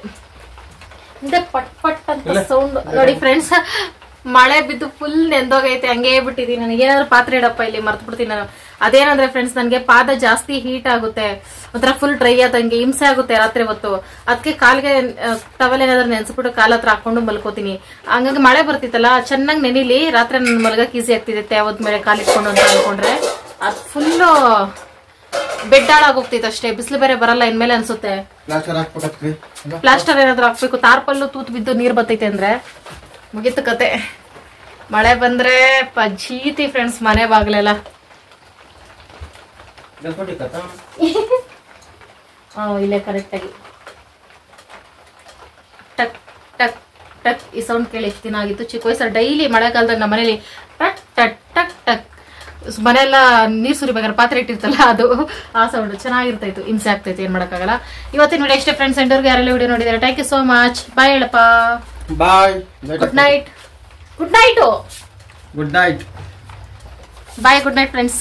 ಪಟ್ ಪಟ್ ಅಂತ ಸೌಂಡ್ ನೋಡಿ ಫ್ರೆಂಡ್ಸ್. ಮಳೆ ಬಿದ್ದು ಫುಲ್ ನೆಂದೋಗೈತೆ, ಹಂಗೆ ಬಿಟ್ಟಿದೀನಿ. ನನಗೆ ಏನಾದ್ರು ಪಾತ್ರೆ ಇಡಪ್ಪ, ಇಲ್ಲಿ ಮರ್ತು ಬಿಡ್ತೀನಿ ನಾನು. ಅದೇನಂದ್ರೆ ಫ್ರೆಂಡ್ಸ್, ನನಗೆ ಪಾದ ಜಾಸ್ತಿ ಹೀಟ್ ಆಗುತ್ತೆ, ಒಂಥರ ಫುಲ್ ಡ್ರೈ ಆದಂಗೆ ಹಿಂಸೆ ಆಗುತ್ತೆ ರಾತ್ರಿ ಹೊತ್ತು. ಅದಕ್ಕೆ ಕಾಲ್ಗೆ ಟವಲ್ ಏನಾದ್ರು ನೆನ್ಸ್ಬಿಟ್ಟು ಕಾಲ ಹತ್ರ ಹಾಕೊಂಡು ಮಲ್ಕೋತೀನಿ. ಹಂಗಾಗಿ ಮಳೆ ಬರ್ತಿತ್ತಲ್ಲ, ಚೆನ್ನಾಗಿ ನೆನಿಲಿ, ರಾತ್ರಿ ನನ್ ಮಲ್ಗಕ್ಕೆ ಈಸಿ ಆಗ್ತಿದೆ. ಯಾವತ್ ಮೇಲೆ ಕಾಲಿಟ್ಕೊಂಡು ಅಂತ ಅನ್ಕೊಂಡ್ರೆ ಅದು ಫುಲ್ಲು ಬೆಡ್ ಹಾಳಾಗೋಗ್ತೈತೆ ಅಷ್ಟೇ. ಬಿಸಿಲು ಬೇರೆ ಬರಲ್ಲ ಇನ್ಮೇಲೆ ಅನ್ಸುತ್ತೆ. ಪ್ಲಾಸ್ಟರ್ ಏನಾದ್ರು ಹಾಕ್ಬೇಕು. ತಾರ್ಪಲ್ಲು ತೂತ್ ಬಿದ್ದು ನೀರ್ ಬರ್ತೈತೆ ಅಂದ್ರೆ ಮುಗಿತು ಕತೆ. ಮಳೆ ಬಂದ್ರೆ ಪಜೀತಿ ಫ್ರೆಂಡ್ಸ್ ಮನೆ ಬಾಗ್ಲೆಲ್ಲ. ಇಲ್ಲೇ ಕರೆಕ್ಟ್ ಆಗಿ ಟಕ್ ಟಕ್ ಟಕ್ ಈ ಸೌಂಡ್ ಕೇಳಿ ಎಷ್ಟು ದಿನ ಆಗಿತ್ತು. ಚಿಕ್ಕ ವಯಸ್ಸಲ್ಲಿ ಡೈಲಿ ಮಳೆಗಾಲದಾಗ ನಮ್ಮ ಮನೇಲಿ ಟಕ್ ಟಕ್ ಟಕ್ ಟಕ್ ಮನೆಯೆಲ್ಲ ನೀರ್ ಸುರಿಬೇಕಾದ್ರೆ ಪಾತ್ರೆ ಇಟ್ಟಿರ್ತಲ್ಲ, ಅದು ಆ ಸೌಂಡ್ ಚೆನ್ನಾಗಿರ್ತೈತು. ಹಿಂಸೆ ಆಗ್ತೈತೆ, ಏನ್ ಮಾಡಕ್ಕಾಗಲ್ಲ. ಇವತ್ತಿನ ವಿಡಿಯೋ ಇಷ್ಟೇ ಫ್ರೆಂಡ್ಸ್. ಎಂಡರ್ಗೆ ಯಾರೆಲ್ಲ ವಿಡಿಯೋ ನೋಡಿದಾರೆ thank you so much. Bye ಹೇಳಪ್ಪ. Bye. Good night. Good night. Good night. Bye. Good night friends.